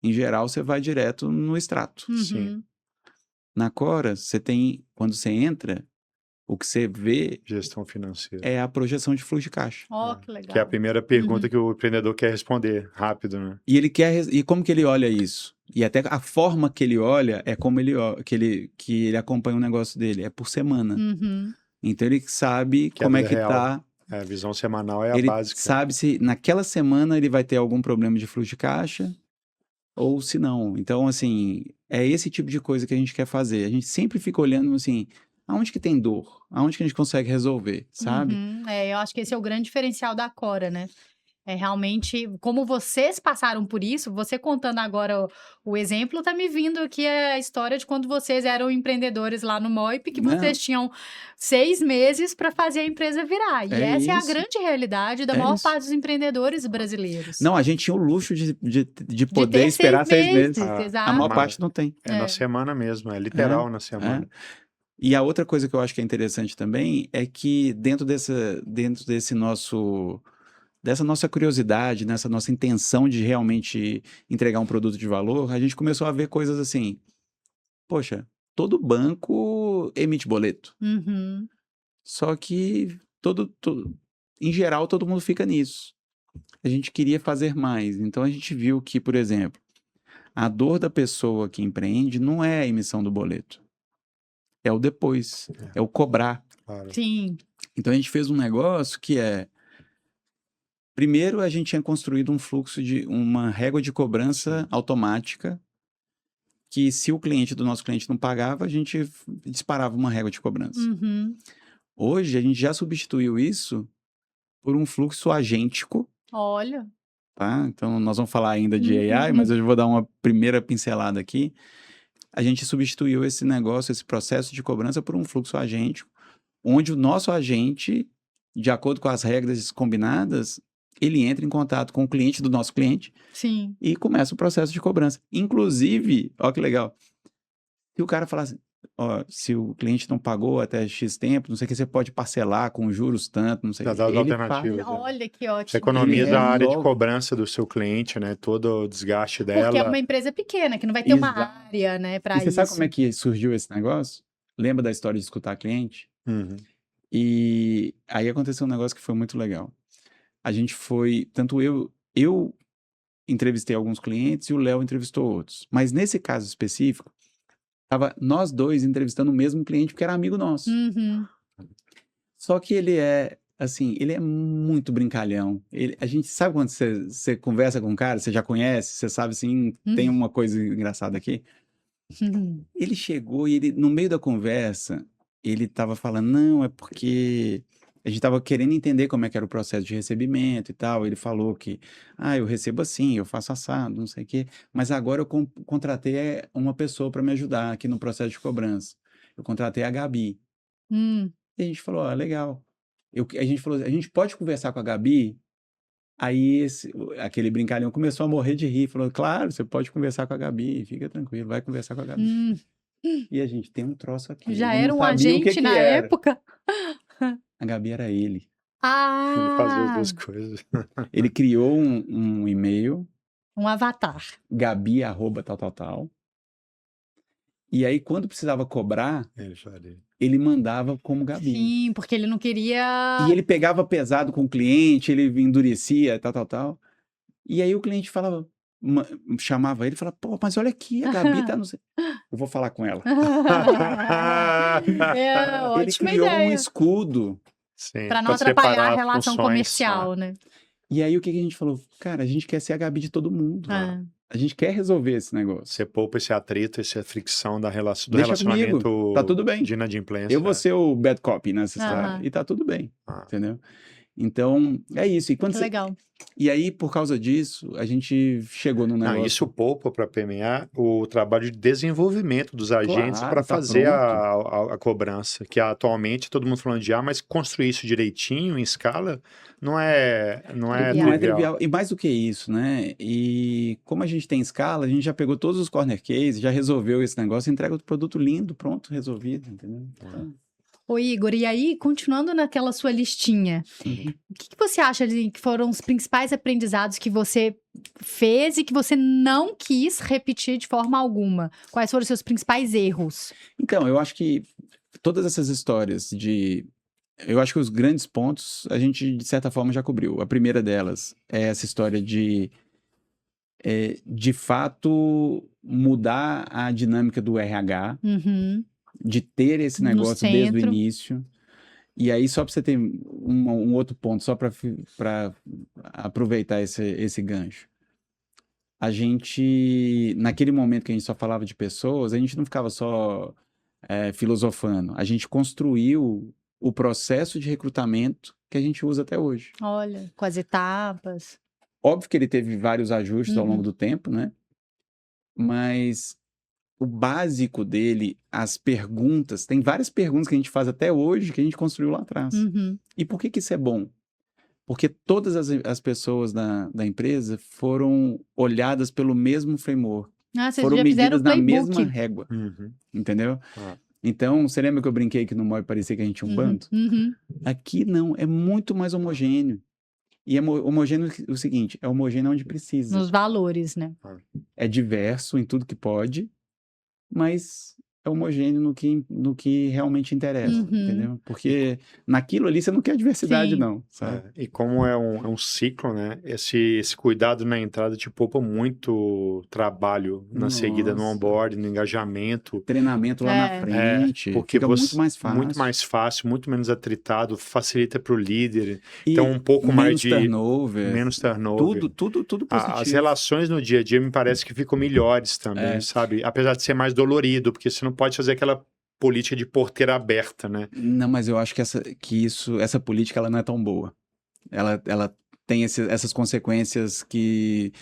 em geral, você vai direto no extrato. Sim. Uhum. Na Cora, quando você entra, o que você vê Gestão financeira. é a projeção de fluxo de caixa. Ó, que legal. Que é a primeira pergunta que o empreendedor quer responder rápido, né? E como que ele olha isso? E até a forma que ele olha é como que ele acompanha o negócio dele, é por semana. Uhum. Então ele sabe Que é a como é vida que real. tá. A visão semanal é a Ele básica. sabe se naquela semana ele vai ter algum problema de fluxo de caixa ou se não. Então, assim, é esse tipo de coisa que a gente quer fazer. A gente sempre fica olhando assim, aonde que tem dor? Aonde que a gente consegue resolver, sabe? Uhum. É, eu acho que esse é o grande diferencial da Cora, né? É realmente, como vocês passaram por isso, você contando agora o exemplo, tá me vindo aqui a história de quando vocês eram empreendedores lá no Moip, que Não. vocês tinham 6 meses para fazer a empresa virar. E É essa é a isso. grande realidade da É maior isso. parte dos empreendedores brasileiros. Não, a gente tinha o luxo de De poder ter esperar 6 meses. Ah, exato. A maior Mas parte não tem. é na semana mesmo, é literal na semana. E a outra coisa que eu acho que é interessante também é que dentro dessa nossa curiosidade, nessa nossa intenção de realmente entregar um produto de valor, a gente começou a ver coisas assim, poxa, todo banco emite boleto. Uhum. Só que em geral todo mundo fica nisso. A gente queria fazer mais. Então a gente viu que, por exemplo, a dor da pessoa que empreende não é a emissão do boleto. É o depois, é o cobrar. Claro. Sim. Então a gente fez um negócio que é. Primeiro, a gente tinha construído um fluxo de uma régua de cobrança automática, que se o cliente do nosso cliente não pagava, a gente disparava uma régua de cobrança. Uhum. Hoje, a gente já substituiu isso por um fluxo agêntico, Olha. tá? Então, nós vamos falar ainda de AI, mas eu vou dar uma primeira pincelada aqui. A gente substituiu esse negócio, esse processo de cobrança por um fluxo agêntico, onde o nosso agente, de acordo com as regras combinadas, ele entra em contato com o cliente do nosso cliente Sim. e começa o processo de cobrança. Inclusive, ó que legal, se o cara falar assim, ó, se o cliente não pagou até X tempo, não sei o que, você pode parcelar com juros tanto, não sei o Já que. dá as Ele alternativas. faz, Olha que ótimo. Você economiza Ele a área de resolve. cobrança do seu cliente, né? Todo o desgaste Porque é dela. uma empresa pequena, que não vai ter uma Exato. área, né, para E você isso. sabe como é que surgiu esse negócio? Lembra da história de escutar cliente? Uhum. E aí aconteceu um negócio que foi muito legal. A gente foi, tanto eu entrevistei alguns clientes e o Léo entrevistou outros. Mas nesse caso específico, tava nós dois entrevistando o mesmo cliente porque era amigo nosso. Uhum. Só que ele é, assim, ele é muito brincalhão. A gente sabe quando você conversa com um cara, você já conhece, você sabe assim, tem uma coisa engraçada aqui. Ele chegou e no meio da conversa, ele estava falando, não, é porque a gente estava querendo entender como é que era o processo de recebimento e tal. Ele falou que, eu recebo assim, eu faço assado, não sei o quê, mas agora eu contratei uma pessoa para me ajudar aqui no processo de cobrança. Eu contratei a Gabi. E a gente falou, legal. A gente falou, a gente pode conversar com a Gabi? Aí aquele brincalhão começou a morrer de rir, falou, claro, você pode conversar com a Gabi, fica tranquilo, vai conversar com a Gabi. E a gente tem um troço aqui. Já Ele era não um sabia o que agente que na era. época? A Gabi era ele. Ele fazia as Ah, duas coisas. Ele criou um e-mail, um avatar. Gabi, @tal. E aí, quando precisava cobrar, Ele faria. ele mandava como Gabi. Sim, porque ele não queria... E ele pegava pesado com o cliente, ele endurecia, tal. E aí o cliente falava, chamava ele e falava, pô, mas olha aqui, a Gabi tá no... Eu vou falar com ela. É, Ele ótima criou um ideia. escudo. Sim, Para não pra atrapalhar separar a as relação funções, comercial, né? E aí o que que a gente falou? Cara, a gente quer ser a Gabi de todo mundo. Ah. A gente quer resolver esse negócio. Você poupa esse atrito, essa fricção do Deixa relacionamento comigo, tá tudo bem. de inadimplência. Eu vou ser o bad cop nessa história. Aham. E tá tudo bem, Ah. entendeu? Então, é isso. E, quando Que você... legal. e aí, por causa disso, a gente chegou num Não, negócio... isso poupa para a PMA o trabalho de desenvolvimento dos agentes Claro, para tá fazer pronto. a cobrança, que atualmente todo mundo falando de mas construir isso direitinho, em escala, não é Não é trivial. trivial. E mais do que isso, né? E como a gente tem escala, a gente já pegou todos os corner cases, já resolveu esse negócio, entrega o produto lindo, pronto, resolvido, entendeu? Então, Ô Igor, e aí, continuando naquela sua listinha, o que você acha que foram os principais aprendizados que você fez e que você não quis repetir de forma alguma? Quais foram os seus principais erros? então, eu acho que todas essas histórias de... Eu acho que os grandes pontos a gente, de certa forma, já cobriu. A primeira delas é essa história de fato, mudar a dinâmica do RH, Uhum. de ter esse No negócio desde o centro. início. E aí, só para você ter um outro ponto, só para aproveitar esse gancho. A gente, naquele momento que a gente só falava de pessoas, a gente não ficava só filosofando. A gente construiu o processo de recrutamento que a gente usa até hoje. Olha, com as etapas. Óbvio que ele teve vários ajustes ao Uhum. longo do tempo, né? Mas o básico dele, as perguntas, tem várias perguntas que a gente faz até hoje que a gente construiu lá atrás. Uhum. E por que isso é bom? Porque todas as pessoas da empresa foram olhadas pelo mesmo framework, Ah, vocês foram já fizeram medidas o na mesma playbook. régua, Uhum. entendeu? Ah. Então, você lembra que eu brinquei que no MOI parecia que a gente tinha um bando? Uhum. Aqui não, é muito mais homogêneo. E é homogêneo o seguinte, é homogêneo onde precisa. Nos valores, né? É diverso em tudo que pode, mas é homogêneo no que realmente interessa, Uhum. entendeu? Porque naquilo ali você não quer diversidade, Sim. não, sabe? E como é um ciclo, né? Esse cuidado na entrada te poupa muito trabalho na seguida no Nossa. onboard, no engajamento. Treinamento lá na frente, Porque fica você, muito mais fácil. muito mais fácil, muito menos atritado, facilita para o líder. E Então, um pouco mais de turnover, menos turnover. tudo positivo. As relações no dia a dia me parece que ficam melhores também, sabe? Apesar de ser mais dolorido, porque você não pode fazer aquela política de porteira aberta, né? Não, mas eu acho que essa política ela não é tão boa. Ela tem essas consequências que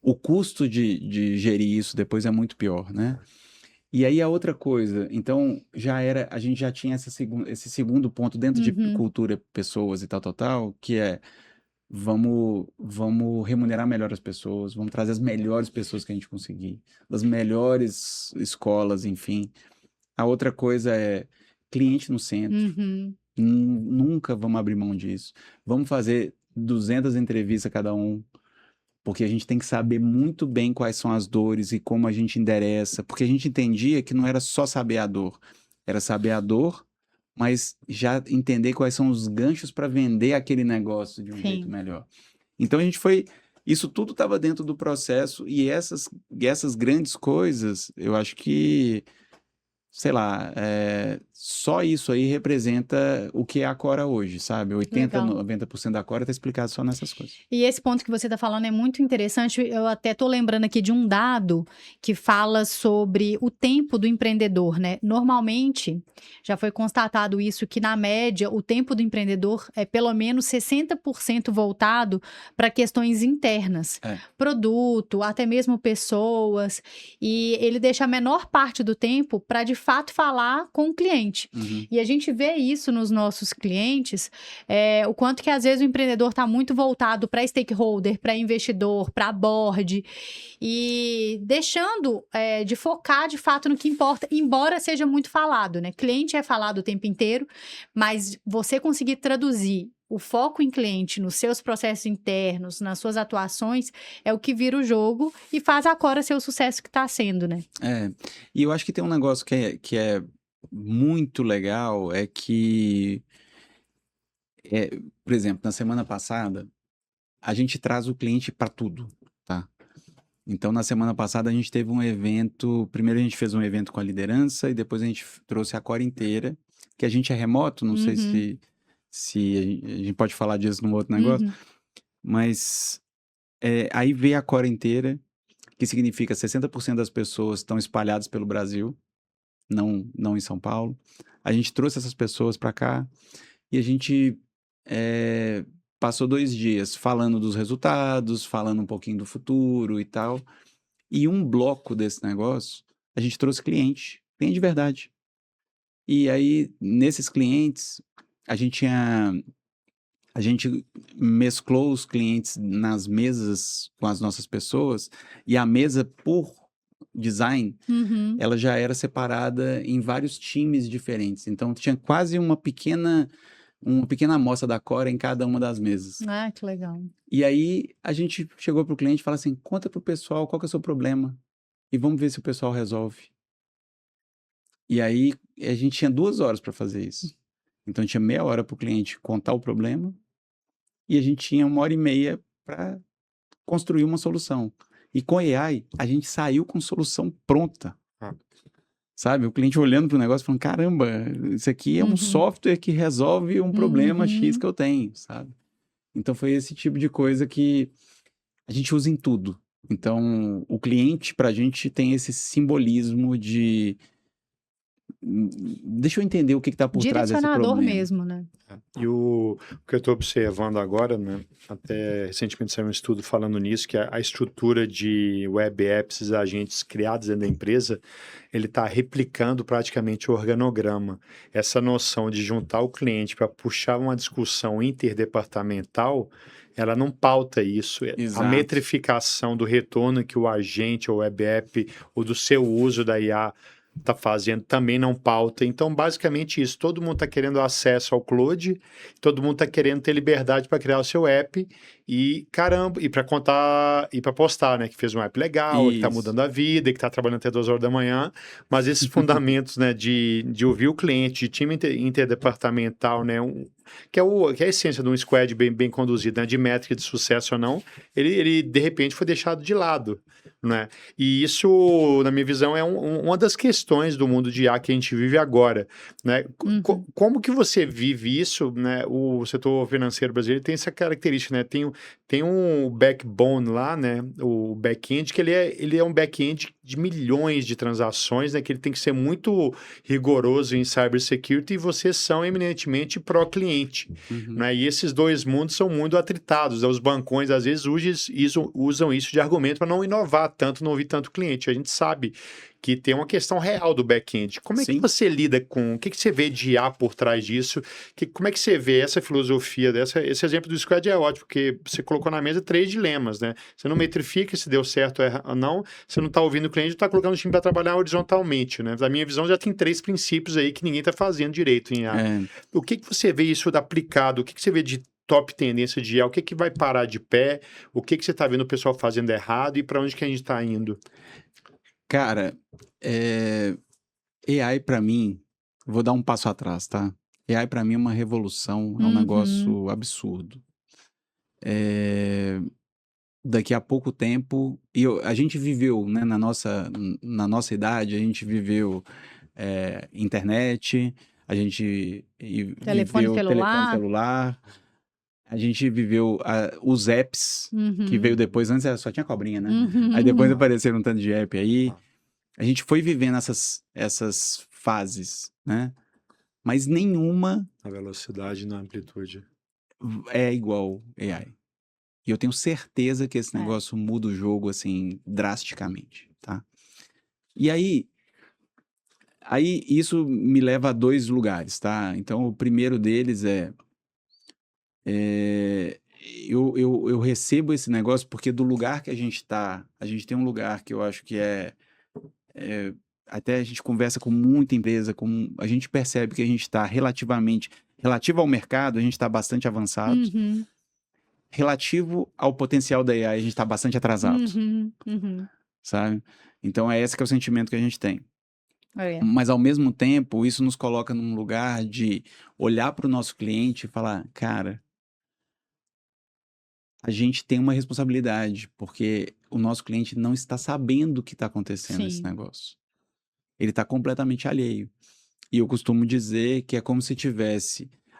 o custo de gerir isso depois é muito pior, né? E aí a outra coisa, então a gente já tinha esse segundo ponto dentro de Uhum. cultura, pessoas e tal, que é vamos remunerar melhor as pessoas, vamos trazer as melhores pessoas que a gente conseguir, das melhores escolas, enfim. A outra coisa é cliente no centro. Uhum. Nunca vamos abrir mão disso. Vamos fazer 200 entrevistas cada um, porque a gente tem que saber muito bem quais são as dores e como a gente endereça, porque a gente entendia que não era só saber a dor, era saber a dor, mas já entender quais são os ganchos para vender aquele negócio de um Sim. jeito melhor. Então isso tudo estava dentro do processo e essas grandes coisas, eu acho que sei lá, só isso aí representa o que é a Cora hoje, sabe? 80, Legal. 90% da Cora está explicado só nessas coisas. E esse ponto que você está falando é muito interessante. Eu até estou lembrando aqui de um dado que fala sobre o tempo do empreendedor, né? Normalmente, já foi constatado isso, que na média, o tempo do empreendedor é pelo menos 60% voltado para questões internas. Produto, até mesmo pessoas. E ele deixa a menor parte do tempo para, de fato falar com o cliente. E a gente vê isso nos nossos clientes, o quanto que às vezes o empreendedor está muito voltado para stakeholder, para investidor, para board, e deixando de focar de fato no que importa, embora seja muito falado, né? Cliente é falado o tempo inteiro, mas você conseguir traduzir o foco em cliente, nos seus processos internos, nas suas atuações, é o que vira o jogo e faz a Cora ser o sucesso que está sendo, né? E eu acho que tem um negócio que é muito legal, é que, por exemplo, na semana passada, a gente traz o cliente para tudo, tá? Então, na semana passada, a gente teve um evento. Primeiro, a gente fez um evento com a liderança e depois a gente trouxe a Cora inteira, que a gente é remoto, não sei se a gente pode falar disso num outro negócio, mas aí veio a Cora inteira, que significa 60% das pessoas estão espalhadas pelo Brasil, não em São Paulo. A gente trouxe essas pessoas para cá e a gente passou 2 dias falando dos resultados, falando um pouquinho do futuro e tal. E um bloco desse negócio, a gente trouxe cliente de verdade. E aí, nesses clientes, a gente mesclou os clientes nas mesas com as nossas pessoas, e a mesa, por design, ela já era separada em vários times diferentes. Então, tinha quase uma pequena amostra da Cora em cada uma das mesas. Ah, que legal. E aí, a gente chegou pro cliente e falou assim, conta pro pessoal qual que é o seu problema e vamos ver se o pessoal resolve. E aí, a gente tinha 2 horas para fazer isso. Então, tinha meia hora para o cliente contar o problema e a gente tinha 1h30 para construir uma solução. E com AI, a gente saiu com solução pronta. Sabe? O cliente olhando para o negócio falando, caramba, isso aqui é um software que resolve um problema X que eu tenho, sabe? Então, foi esse tipo de coisa que a gente usa em tudo. Então, o cliente, para a gente, tem esse simbolismo de... Deixa eu entender o que está por trás desse Direcionador problema. mesmo, né? E o que eu estou observando agora, né, até recentemente saiu um estudo falando nisso, que a estrutura de web apps, agentes criados dentro da empresa, ele está replicando praticamente o organograma. Essa noção de juntar o cliente para puxar uma discussão interdepartamental, ela não pauta isso. Exato. A metrificação do retorno que o agente ou web app ou do seu uso da IA está fazendo também não pauta. Então, basicamente isso. Todo mundo está querendo acesso ao Claude, todo mundo está querendo ter liberdade para criar o seu app e, caramba, e para contar, e para postar, né? Que fez um app legal, que está mudando a vida, que está trabalhando até 2 horas da manhã. Mas esses fundamentos, né, de ouvir o cliente, de time interdepartamental, né? Que é a essência de um squad bem conduzido, né? De métrica de sucesso ou não, ele de repente foi deixado de lado, né? E isso, na minha visão, é uma das questões do mundo de IA que a gente vive agora, né? Como que você vive isso, né? O setor financeiro brasileiro tem essa característica, né? Tem um backbone lá, né? O back-end, que ele é um back-end de milhões de transações, né? Que ele tem que ser muito rigoroso em cybersecurity e vocês são eminentemente pró-cliente, né? E esses dois mundos são muito atritados, né? Os bancões, às vezes, usam isso de argumento para não inovar tanto, não ouvir tanto cliente. A gente sabe que tem uma questão real do back-end. Como é que você lida com... O que você vê de IA por trás disso? Como é que você vê essa filosofia dessa... Esse exemplo do Squad é ótimo, porque você colocou na mesa 3 dilemas, né? Você não metrifica se deu certo ou não, você não está ouvindo o cliente, está colocando o time para trabalhar horizontalmente, né? Na minha visão, já tem 3 princípios aí que ninguém está fazendo direito em IA. O que você vê isso aplicado? O que você vê de top tendência de IA? O que vai parar de pé? O que você está vendo o pessoal fazendo errado e para onde que a gente está indo? Cara, AI para mim, vou dar um passo atrás, tá? AI para mim é uma revolução, é um negócio absurdo. Daqui a pouco tempo, a gente viveu, né, na nossa idade, a gente viveu internet, a gente Telefone viveu telefone celular, a gente viveu os apps, que veio depois, antes só tinha cobrinha, né? Aí depois apareceram um tanto de app aí. A gente foi vivendo essas fases, né? Mas nenhuma... Na velocidade e na amplitude. É igual AI. E eu tenho certeza que esse negócio muda o jogo, assim, drasticamente, tá? E aí, Aí isso me leva a 2 lugares, tá? Então, o primeiro deles eu recebo esse negócio porque do lugar que a gente tá, a gente tem um lugar que eu acho que até a gente conversa com muita empresa, a gente percebe que a gente está relativo ao mercado, a gente está bastante avançado. Uhum, Relativo ao potencial da AI, a gente está bastante atrasado, uhum. sabe? Então, esse que é o sentimento que a gente tem. É. Mas, ao mesmo tempo, isso nos coloca num lugar de olhar para o nosso cliente e falar, cara, a gente tem uma responsabilidade, porque o nosso cliente não está sabendo o que está acontecendo nesse Sim. negócio. Ele está completamente alheio. E eu costumo dizer que é como se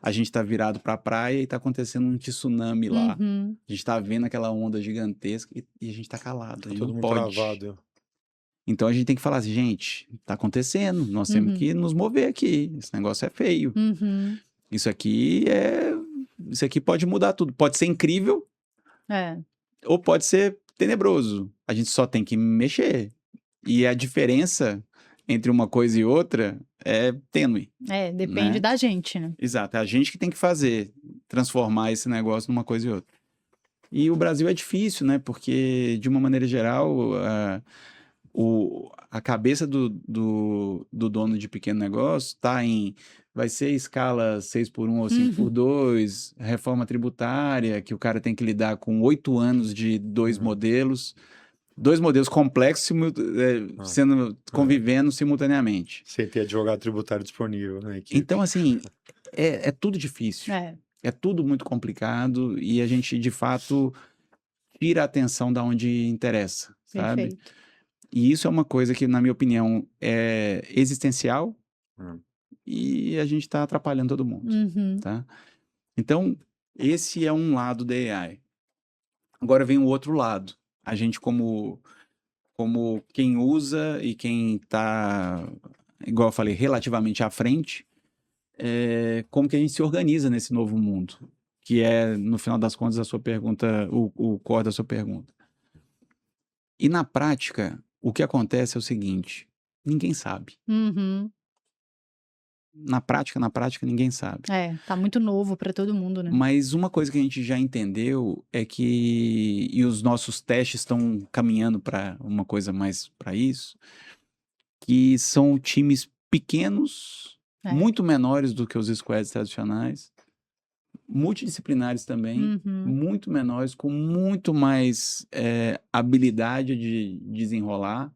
a gente está virado para a praia e está acontecendo um tsunami lá. Uhum. A gente está vendo aquela onda gigantesca e a gente está calado, a gente Todo não mundo pode. travado. Então a gente tem que falar assim, gente, tá acontecendo, nós temos que nos mover aqui. Esse negócio é feio. Uhum. Isso aqui pode mudar tudo. Pode ser incrível É. ou pode ser tenebroso. A gente só tem que mexer. E a diferença entre uma coisa e outra é tênue, Depende né? da gente, né? Exato, é a gente que tem que fazer, transformar esse negócio numa coisa e outra. E o Brasil é difícil, né? Porque, de uma maneira geral, a cabeça do dono de pequeno negócio está vai ser escala 6x1 ou 5x2, reforma tributária, que o cara tem que lidar com 8 anos de dois modelos complexos convivendo simultaneamente. Sem ter advogado tributário disponível na equipe. Então, assim, é tudo difícil. É tudo muito complicado e a gente, de fato, tira a atenção da onde interessa, sabe? Perfeito. E isso é uma coisa que, na minha opinião, é existencial e a gente está atrapalhando todo mundo, tá? Então, esse é um lado da AI. Agora vem o outro lado. A gente, como quem usa e quem está, igual eu falei, relativamente à frente, como que a gente se organiza nesse novo mundo? Que é, no final das contas, a sua pergunta, o core da sua pergunta. E na prática, o que acontece é o seguinte: ninguém sabe. Na prática, ninguém sabe. Tá muito novo para todo mundo, né? Mas uma coisa que a gente já entendeu é que, e os nossos testes estão caminhando para uma coisa mais para isso, que são times pequenos, muito menores do que os squads tradicionais, multidisciplinares também, muito menores, com muito mais habilidade de desenrolar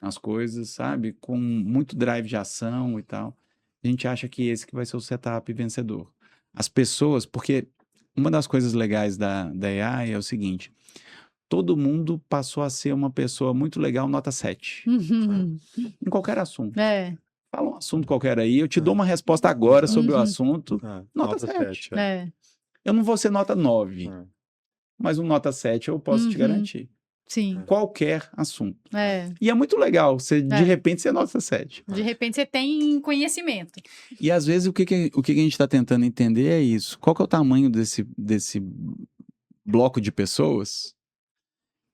as coisas, sabe? Com muito drive de ação e tal. A gente acha que esse que vai ser o setup vencedor. As pessoas, porque uma das coisas legais da AI é o seguinte: todo mundo passou a ser uma pessoa muito legal, nota 7. Em qualquer assunto. Fala um assunto qualquer aí, eu te dou uma resposta agora sobre o assunto, nota 7. Eu não vou ser nota 9, mas um nota 7 eu posso te garantir. Sim. Qualquer assunto. E é muito legal, de repente você nota 7. De repente você tem conhecimento. E às vezes o que a gente está tentando entender é isso. Qual que é o tamanho desse bloco de pessoas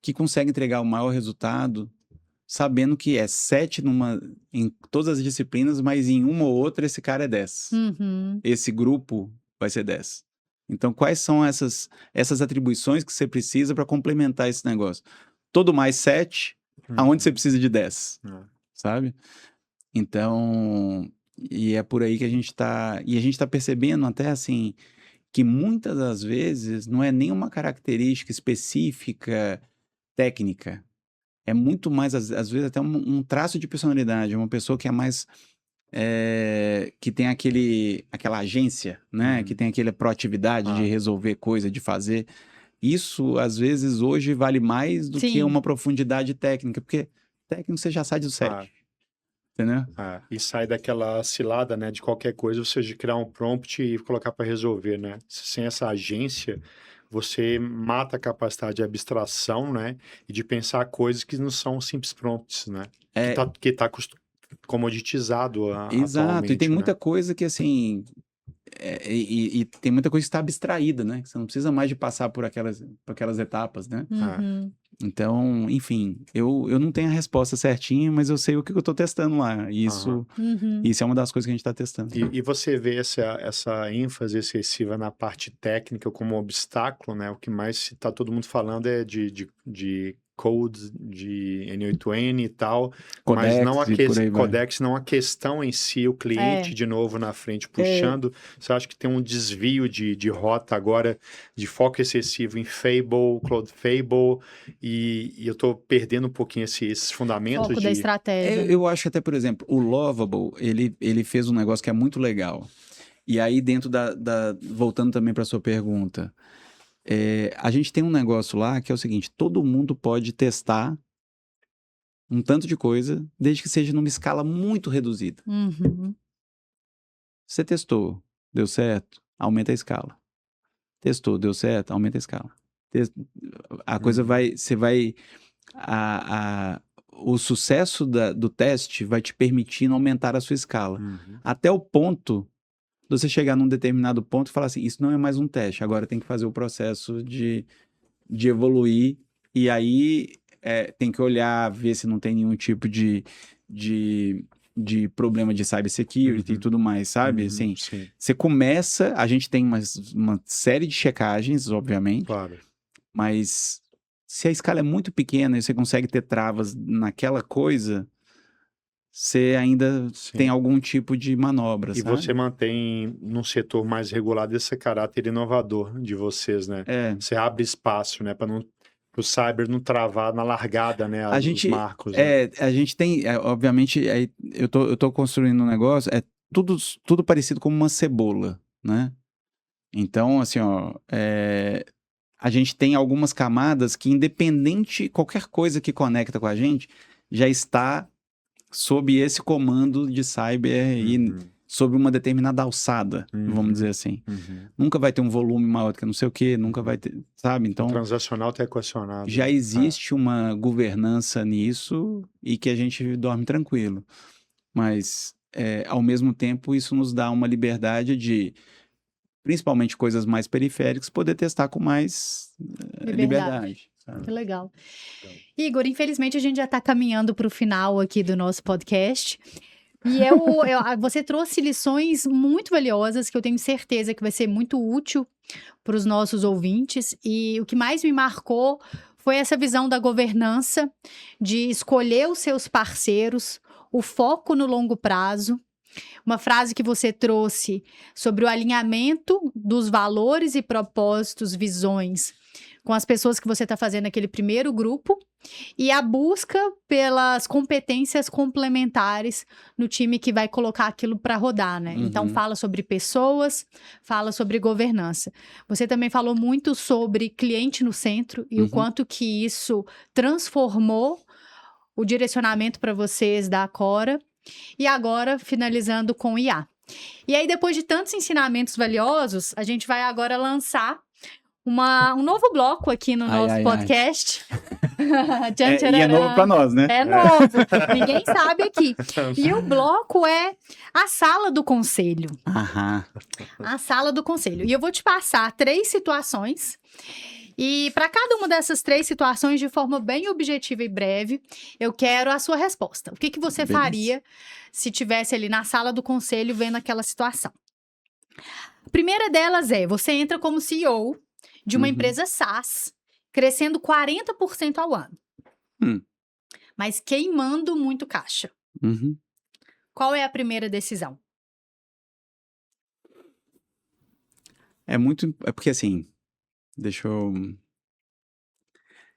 que consegue entregar o maior resultado, sabendo que é 7 em todas as disciplinas, mas em uma ou outra esse cara é 10. Esse grupo vai ser 10. Então, quais são essas atribuições que você precisa para complementar esse negócio? Todo mais 7, aonde você precisa de 10, sabe? Então, e é por aí que a gente está percebendo até assim, que muitas das vezes não é nenhuma característica específica técnica. É muito mais, às vezes, até um traço de personalidade. Uma pessoa que é mais... que tem aquela agência, né? Que tem aquela proatividade de resolver coisa, de fazer. Isso, às vezes, hoje vale mais do que uma profundidade técnica. Porque técnico você já sai do 7. Entendeu? E sai daquela cilada, né? De qualquer coisa, você de criar um prompt e colocar para resolver, né? Sem essa agência, você mata a capacidade de abstração, né? E de pensar coisas que não são simples prompts, né? Que tá comoditizado Exato, e tem muita né? coisa que, assim, e tem muita coisa que está abstraída, né? Você não precisa mais de passar por aquelas etapas, né? Uhum. Então, enfim, eu não tenho a resposta certinha, mas eu sei o que eu estou testando lá. E isso é uma das coisas que a gente está testando. E você vê essa ênfase excessiva na parte técnica como obstáculo, né? O que mais está todo mundo falando é de code, de N8N e tal, mas não Codex e por aí vai. codex, não a questão em si, o cliente de novo na frente puxando. Você acha que tem um desvio de rota agora, de foco excessivo em Fable, Cloud Fable, e eu estou perdendo um pouquinho esses fundamentos Foco da estratégia. Eu acho que até, por exemplo, o Lovable, ele fez um negócio que é muito legal. E aí, dentro voltando também para sua pergunta, a gente tem um negócio lá que é o seguinte: todo mundo pode testar um tanto de coisa, desde que seja numa escala muito reduzida. Uhum. Você testou, deu certo, aumenta a escala. Testou, deu certo, aumenta a escala. A coisa vai, você vai, o sucesso do teste vai te permitindo aumentar a sua escala. Até o ponto de você chegar num determinado ponto e falar assim, isso não é mais um teste, agora tem que fazer o processo de evoluir, e aí tem que olhar, ver se não tem nenhum tipo de problema de cybersecurity e tudo mais, sabe? Assim, Sim, você começa, a gente tem uma série de checagens, obviamente, claro. mas se a escala é muito pequena e você consegue ter travas naquela coisa, você ainda tem algum tipo de manobra, E sabe? você mantém num setor mais regulado esse caráter inovador de vocês, né? Você abre espaço, né, para o cyber não travar na largada, né, os marcos. Né? A gente tem, obviamente, eu tô construindo um negócio, tudo parecido como uma cebola, né? Então, assim, ó, a gente tem algumas camadas que, independente, qualquer coisa que conecta com a gente, já está sob esse comando de cyber e sob uma determinada alçada, vamos dizer assim. Nunca vai ter um volume maior do que não sei o quê, nunca vai ter, sabe? Então, o transacional está equacionado. Já existe uma governança nisso e que a gente dorme tranquilo. Mas, ao mesmo tempo, isso nos dá uma liberdade de, principalmente coisas mais periféricas, poder testar com mais liberdade. Que legal. Igor, infelizmente a gente já está caminhando para o final aqui do nosso podcast. E você trouxe lições muito valiosas que eu tenho certeza que vai ser muito útil para os nossos ouvintes. E o que mais me marcou foi essa visão da governança, de escolher os seus parceiros, o foco no longo prazo. Uma frase que você trouxe sobre o alinhamento dos valores e propósitos, visões, com as pessoas que você está fazendo aquele primeiro grupo e a busca pelas competências complementares no time que vai colocar aquilo para rodar, né? Então, fala sobre pessoas, fala sobre governança. Você também falou muito sobre cliente no centro e o quanto que isso transformou o direcionamento para vocês da Cora. E agora, finalizando com IA. E aí, depois de tantos ensinamentos valiosos, a gente vai agora lançar um novo bloco aqui no nosso podcast. E é novo para nós, né? É novo, ninguém sabe aqui. E o bloco é a sala do conselho. A sala do conselho. E eu vou te passar 3 situações. E para cada uma dessas 3 situações, de forma bem objetiva e breve, eu quero a sua resposta. O que você faria se tivesse ali na sala do conselho vendo aquela situação? A primeira delas você entra como CEO de uma empresa SaaS, crescendo 40% ao ano, mas queimando muito caixa. Qual é a primeira decisão? É porque assim, deixa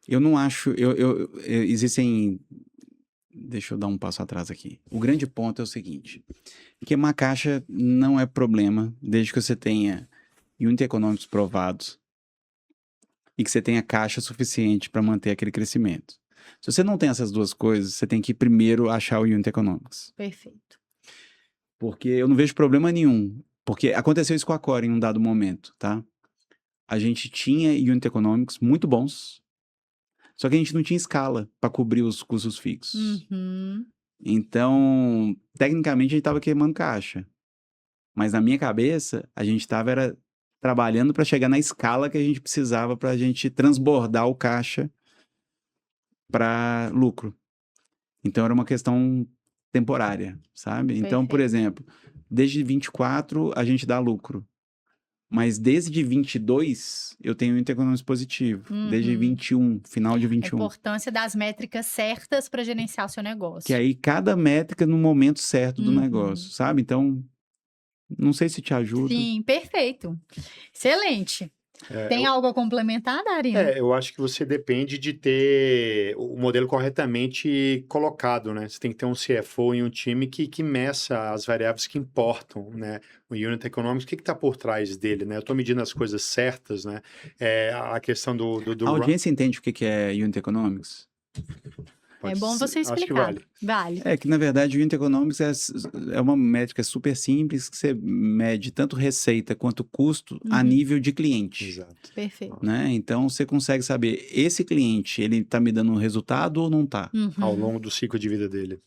eu não acho, existem, deixa eu dar um passo atrás aqui. O grande ponto é o seguinte, queimar caixa não é problema, desde que você tenha unit econômicos provados e que você tenha caixa suficiente para manter aquele crescimento. Se você não tem essas duas coisas, você tem que primeiro achar o unit economics. Perfeito. Porque eu não vejo problema nenhum. Porque aconteceu isso com a Core em um dado momento, tá? A gente tinha unit economics muito bons, só que a gente não tinha escala para cobrir os custos fixos. Então, tecnicamente, a gente estava queimando caixa. Mas na minha cabeça, a gente estava trabalhando para chegar na escala que a gente precisava para a gente transbordar o caixa para lucro. Então era uma questão temporária, sabe? Então, por Perfeito. exemplo, desde 24 a gente dá lucro. Mas desde 22 eu tenho um econômico positivo. Desde Uhum. 21, final de A 21. importância das métricas certas para gerenciar o seu Que negócio. aí cada métrica no momento certo do Uhum. negócio, sabe? Então, não sei se te ajuda. Sim, perfeito. Excelente. É, Tem algo a complementar, Darino? eu acho que você depende de ter o modelo corretamente colocado, né? Você tem que ter um CFO e um time que meça as variáveis que importam, né? O Unit Economics, o que está por trás dele, né? Eu estou medindo as coisas certas, né? A questão do A audiência entende o que é Unit Economics? É bom você Acho que explicar. vale. Vale. É que, na verdade, o Unit Economics é uma métrica super simples que você mede tanto receita quanto custo a nível de cliente. Exato. Perfeito. Né? Então, você consegue saber, esse cliente, ele está me dando um resultado ou não está? Ao Uhum. longo do ciclo de vida dele.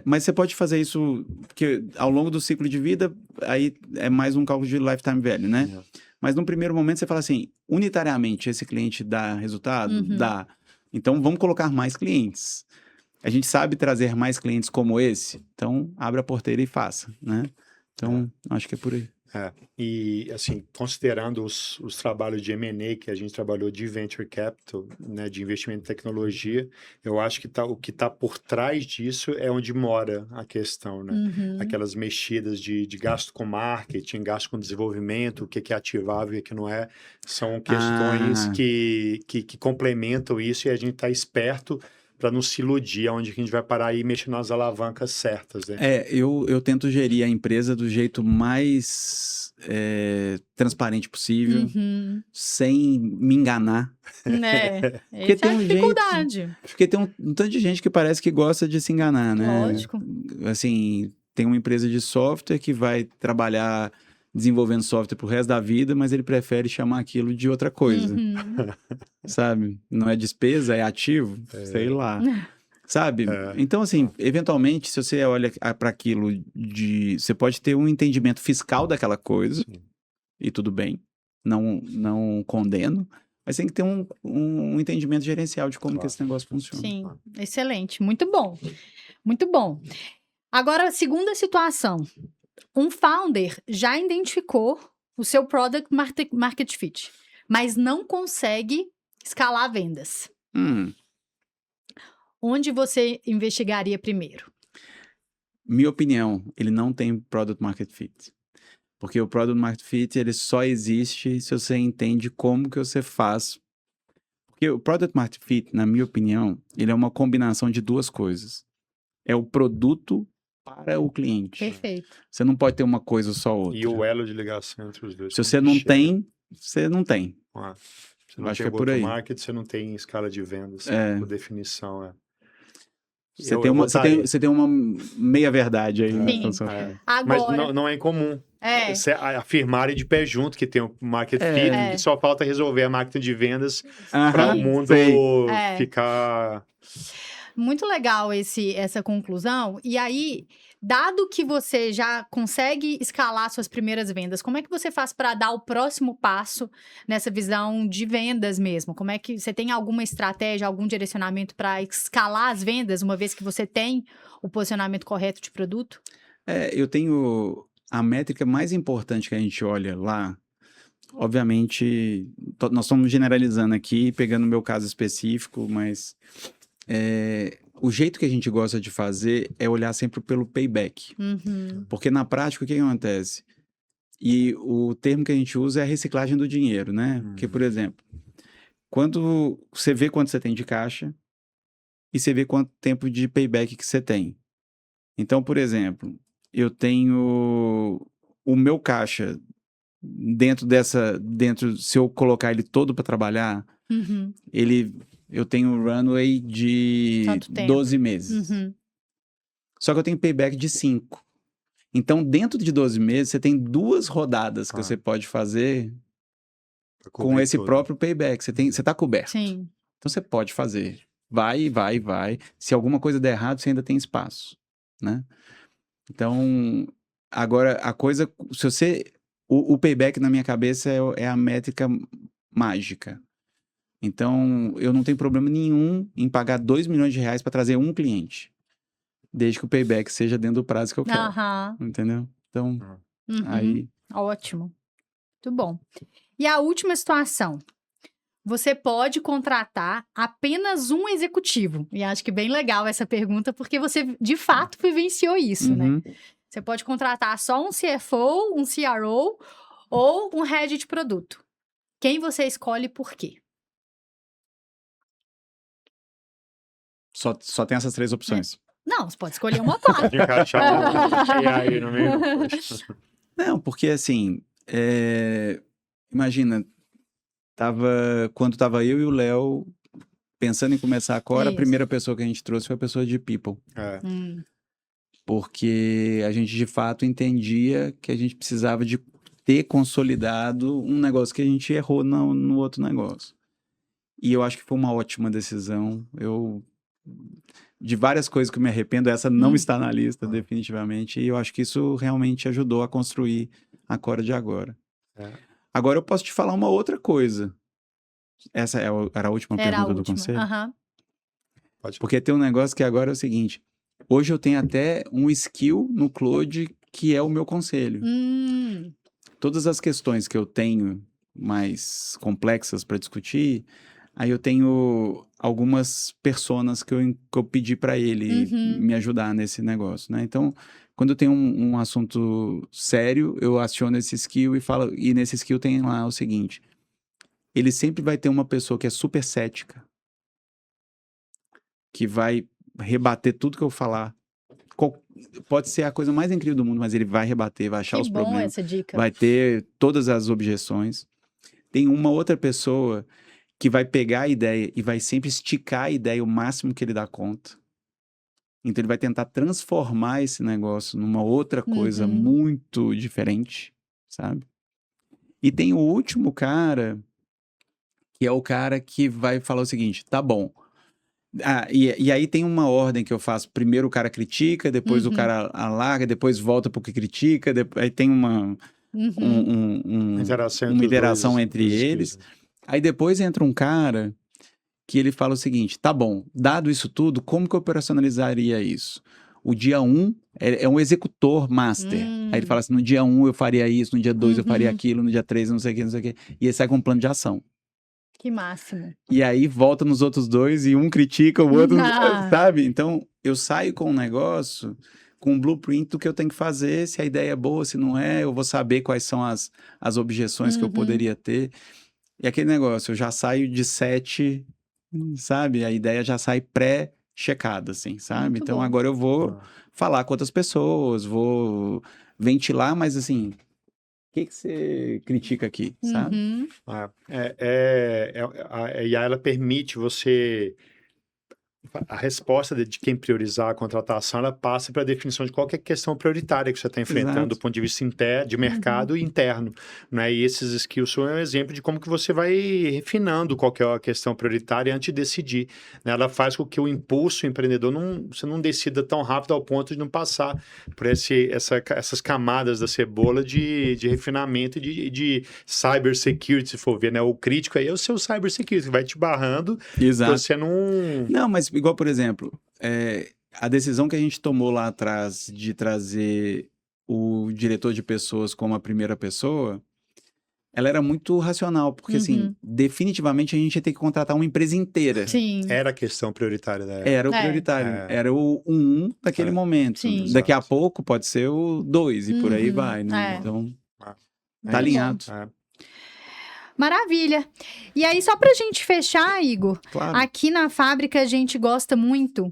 Mas você pode fazer isso, porque ao longo do ciclo de vida, aí é mais um cálculo de lifetime value, né? Mas no primeiro momento você fala assim, unitariamente esse cliente dá resultado? Uhum. Dá. Então vamos colocar mais clientes. A gente sabe trazer mais clientes como esse, então abre a porteira e faça, né? Então, acho que é por aí. E, assim, considerando os trabalhos de M&A que a gente trabalhou de Venture Capital, né, de investimento em tecnologia, eu acho que o que está por trás disso é onde mora a questão, né? Uhum. Aquelas mexidas de gasto com marketing, gasto com desenvolvimento, o que é ativável e o que não é, são questões que complementam isso e a gente está esperto para não se iludir aonde que a gente vai parar e mexer nas alavancas certas, né? Eu tento gerir a empresa do jeito mais transparente possível, sem me enganar. Né? Porque Essa é a tem dificuldade. Porque tem um tanto de gente que parece que gosta de se enganar, né? Lógico. Assim, tem uma empresa de software que vai trabalhar desenvolvendo software pro resto da vida, mas ele prefere chamar aquilo de outra coisa, sabe? Não é despesa, é ativo, sei lá. Sabe? Então, assim, eventualmente, se você olha para aquilo você pode ter um entendimento fiscal daquela coisa, e tudo bem, não condeno, mas tem que ter um entendimento gerencial de como que esse negócio funciona. Sim, excelente. Muito bom. Muito bom. Agora, segunda situação. Um founder já identificou o seu product market fit, mas não consegue escalar vendas. Onde você investigaria primeiro? Minha opinião, ele não tem product market fit. Porque o product market fit, ele só existe se você entende como que você faz. Porque o product market fit, na minha opinião, ele é uma combinação de duas coisas. É o produto para o cliente. Perfeito. Você não pode ter uma coisa ou só outra. E o elo de ligação entre os dois. Se você não tem, você não tem. Você não Acho tem que é por aí. go-to-market, você não tem escala de vendas, por definição. Você tem uma meia-verdade aí. Sim. Mas Agora, não é incomum. Afirmarem de pé junto que tem um market fit, que só falta resolver a máquina de vendas para o mundo ficar... Muito legal essa conclusão. E aí, dado que você já consegue escalar suas primeiras vendas, como é que você faz para dar o próximo passo nessa visão de vendas mesmo? Como é que você tem alguma estratégia, algum direcionamento para escalar as vendas, uma vez que você tem o posicionamento correto de produto? Eu tenho a métrica mais importante que a gente olha lá. Obviamente, nós estamos generalizando aqui, pegando o meu caso específico, mas o jeito que a gente gosta de fazer é olhar sempre pelo payback. Porque na prática, o que acontece? E o termo que a gente usa é a reciclagem do dinheiro, né? Porque, por exemplo, quando você vê quanto você tem de caixa e você vê quanto tempo de payback que você tem. Então, por exemplo, eu tenho o meu caixa se eu colocar ele todo para trabalhar, eu tenho um runway de 12 meses. Só que eu tenho payback de 5. Então, dentro de 12 meses, você tem 2 rodadas que você pode fazer com esse próprio payback. Você está coberto. Sim. Então, você pode fazer. Vai. Se alguma coisa der errado, você ainda tem espaço, né? Então, Agora, a coisa, se você... O payback na minha cabeça é a métrica mágica. Então, eu não tenho problema nenhum em pagar R$2 milhões para trazer um cliente. Desde que o payback seja dentro do prazo que eu quero. Aham. Entendeu? Então, Uhum. aí... Ótimo. Muito bom. E a última situação. Você pode contratar apenas um executivo. E acho que bem legal essa pergunta, porque você, de fato, vivenciou isso, né? Uhum. Você pode contratar só um CFO, um CRO ou um head de produto. Quem você escolhe e por quê? Só tem essas 3 opções. Não, você pode escolher uma quarta. Pode encaixar um AI no meio. Poxa. Não, porque assim, imagina, quando tava eu e o Léo pensando em começar a Cora, a Isso. primeira pessoa que a gente trouxe foi a pessoa de People. É. Porque a gente de fato entendia que a gente precisava de ter consolidado um negócio que a gente errou no outro negócio. E eu acho que foi uma ótima decisão. De várias coisas que eu me arrependo, essa não está na lista, definitivamente. E eu acho que isso realmente ajudou a construir a Cora de agora. Agora eu posso te falar uma outra coisa. Essa era a última pergunta do conselho? Aham. Porque tem um negócio que agora é o seguinte. Hoje eu tenho até um skill no Claude que é o meu conselho. Todas as questões que eu tenho mais complexas para discutir, aí eu tenho algumas personas que eu pedi para ele me ajudar nesse negócio, né? Então, quando eu tenho um assunto sério, eu aciono esse skill e falo, e nesse skill tem lá o seguinte: ele sempre vai ter uma pessoa que é super cética, que vai rebater tudo que eu falar. Pode ser a coisa mais incrível do mundo, mas ele vai rebater, vai achar os problemas, essa dica. vai ter todas as objeções. Tem uma outra pessoa que vai pegar a ideia e vai sempre esticar a ideia o máximo que ele dá conta. Então ele vai tentar transformar esse negócio numa outra coisa muito diferente, sabe? E tem o último cara, que é o cara que vai falar o seguinte: tá bom. E aí tem uma ordem que eu faço. Primeiro o cara critica, depois o cara alarga, depois volta pro que critica, aí tem uma interação entre eles. Aí depois entra um cara que ele fala o seguinte: tá bom, dado isso tudo, como que eu operacionalizaria isso? O dia 1 é um executor master. Aí ele fala assim: no dia 1 eu faria isso, no dia 2 eu faria aquilo, no dia 3 não sei o que, não sei o que. E ele sai com um plano de ação. Que máximo. E aí volta nos outros dois e um critica, o outro, sabe? Então, eu saio com um negócio, com um blueprint do que eu tenho que fazer, se a ideia é boa, se não é, eu vou saber quais são as objeções que eu poderia ter. E aquele negócio, eu já saio de 7, sabe? A ideia já sai pré-checada, assim, sabe? Muito então, bom. agora eu vou falar com outras pessoas, vou ventilar, mas assim... O que você critica aqui, sabe? A IA, ela permite você... A resposta de quem priorizar a contratação, ela passa para a definição de qualquer questão prioritária que você está enfrentando do ponto de vista de mercado e interno, né? E esses skills são um exemplo de como que você vai refinando qual que é a questão prioritária antes de decidir, né? Ela faz com que o impulso empreendedor você não decida tão rápido ao ponto de não passar por essas camadas da cebola de refinamento e de cybersecurity, se for ver, né? O crítico aí é o seu cybersecurity, que vai te barrando para você não... Não, mas igual, por exemplo, a decisão que a gente tomou lá atrás de trazer o diretor de pessoas como a primeira pessoa, ela era muito racional, porque assim, definitivamente a gente ia ter que contratar uma empresa inteira. Sim. Era a questão prioritária da época. Era o prioritário, era o 1 daquele momento. Sim. Daqui a pouco pode ser o 2 e por aí vai, né? Então, tá alinhado. Maravilha. E aí, só pra gente fechar, Igor, aqui na fábrica a gente gosta muito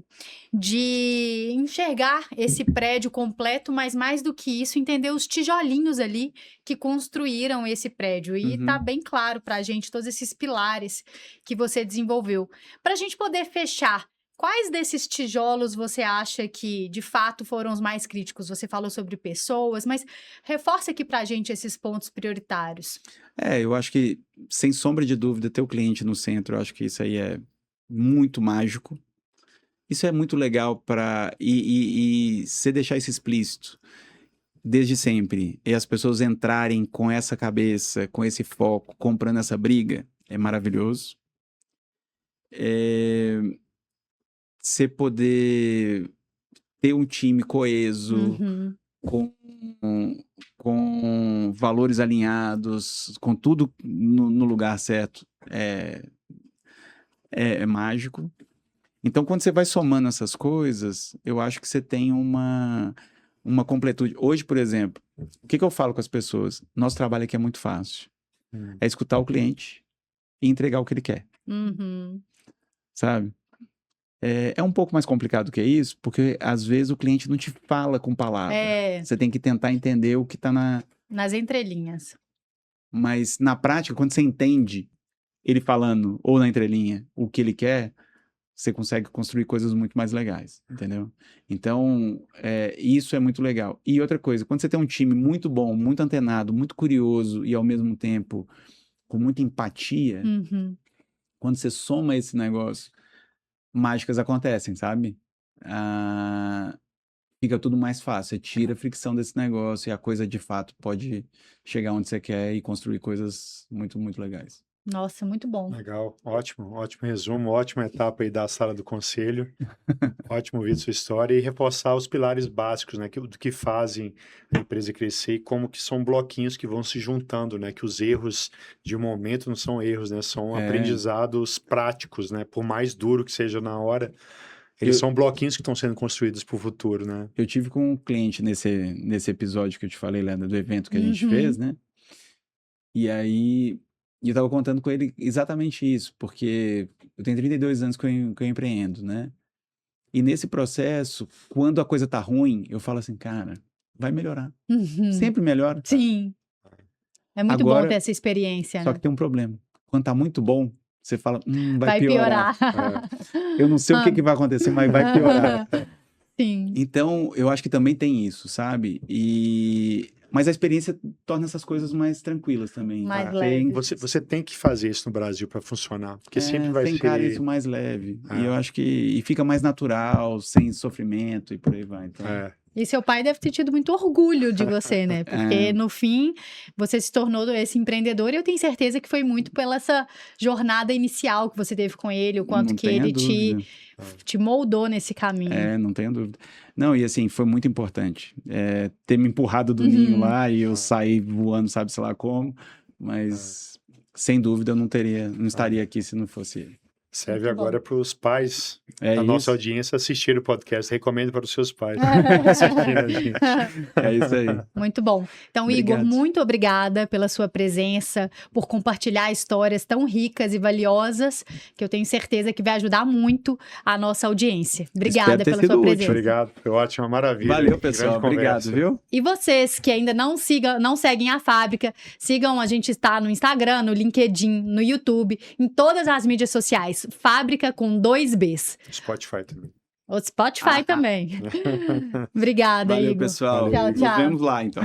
de enxergar esse prédio completo, mas mais do que isso, entender os tijolinhos ali que construíram esse prédio. E tá bem claro pra gente todos esses pilares que você desenvolveu. Pra gente poder fechar, quais desses tijolos você acha que, de fato, foram os mais críticos? Você falou sobre pessoas, mas reforça aqui pra gente esses pontos prioritários. Eu acho que, sem sombra de dúvida, ter o cliente no centro, eu acho que isso aí é muito mágico. Isso é muito legal para... E você deixar isso explícito. desde sempre, e as pessoas entrarem com essa cabeça, com esse foco, comprando essa briga, é maravilhoso. Você poder ter um time coeso, Uhum. com valores alinhados, com tudo no lugar certo, é mágico. Então, quando você vai somando essas coisas, eu acho que você tem uma completude. Hoje, por exemplo, o que eu falo com as pessoas? Nosso trabalho aqui é muito fácil. É escutar o cliente e entregar o que ele quer, Uhum. sabe? É um pouco mais complicado que isso, porque às vezes o cliente não te fala com palavras. Você tem que tentar entender o que está nas entrelinhas. Mas na prática, quando você entende ele falando, ou na entrelinha, o que ele quer, você consegue construir coisas muito mais legais, entendeu? Então, isso é muito legal. E outra coisa, quando você tem um time muito bom, muito antenado, muito curioso e ao mesmo tempo com muita empatia, Uhum. quando você soma esse negócio, mágicas acontecem, sabe? Fica tudo mais fácil, você tira a fricção desse negócio e a coisa de fato pode chegar onde você quer e construir coisas muito, muito legais. Nossa, muito bom. Legal, ótimo resumo, ótima etapa aí da sala do conselho. Ótimo ouvir sua história e reforçar os pilares básicos, né, do que fazem a empresa crescer e como que são bloquinhos que vão se juntando, né, que os erros de um momento não são erros, né, são aprendizados práticos, né, por mais duro que seja na hora, eles são bloquinhos que estão sendo construídos para o futuro, né. Eu tive com um cliente nesse episódio que eu te falei, Leandro, do evento que a gente fez, né, e aí eu tava contando com ele exatamente isso, porque eu tenho 32 anos que eu empreendo, né, e nesse processo, quando a coisa tá ruim, eu falo assim, cara, vai melhorar. Sempre melhora. Sim. É muito bom ter essa experiência, Só né? que tem um problema. Quando tá muito bom, você fala, vai piorar. Eu não sei o que vai acontecer, mas vai piorar. Sim. Então, eu acho que também tem isso, sabe? Mas a experiência torna essas coisas mais tranquilas também. Mais leves. Você tem que fazer isso no Brasil para funcionar, porque sempre vai tem ser... cara isso mais leve. E eu acho que e fica mais natural, sem sofrimento e por aí vai. Então... E seu pai deve ter tido muito orgulho de você, né? Porque no fim, você se tornou esse empreendedor e eu tenho certeza que foi muito pela essa jornada inicial que você teve com ele, o quanto que ele te moldou nesse caminho. Não tenho dúvida. Não, e assim, foi muito importante. Ter me empurrado do ninho lá e eu sair voando, sabe, sei lá como. Mas, sem dúvida, eu não estaria aqui se não fosse ele. Serve agora para os pais da nossa audiência assistir o podcast. Recomendo para os seus pais. É isso aí. Muito bom. Então, Obrigado. Igor, muito obrigada pela sua presença, por compartilhar histórias tão ricas e valiosas, que eu tenho certeza que vai ajudar muito a nossa audiência. Obrigada pela sua presença. Obrigado, foi ótima, maravilha. Valeu, pessoal. Obrigado, viu? E vocês que ainda não seguem a Fábrica, sigam, a gente está no Instagram, no LinkedIn, no YouTube, em todas as mídias sociais. Fábrica com 2 Bs. Spotify também. O Spotify também. Obrigada, Valeu, Igor. pessoal. Tchau, tchau. Nos vemos lá, então.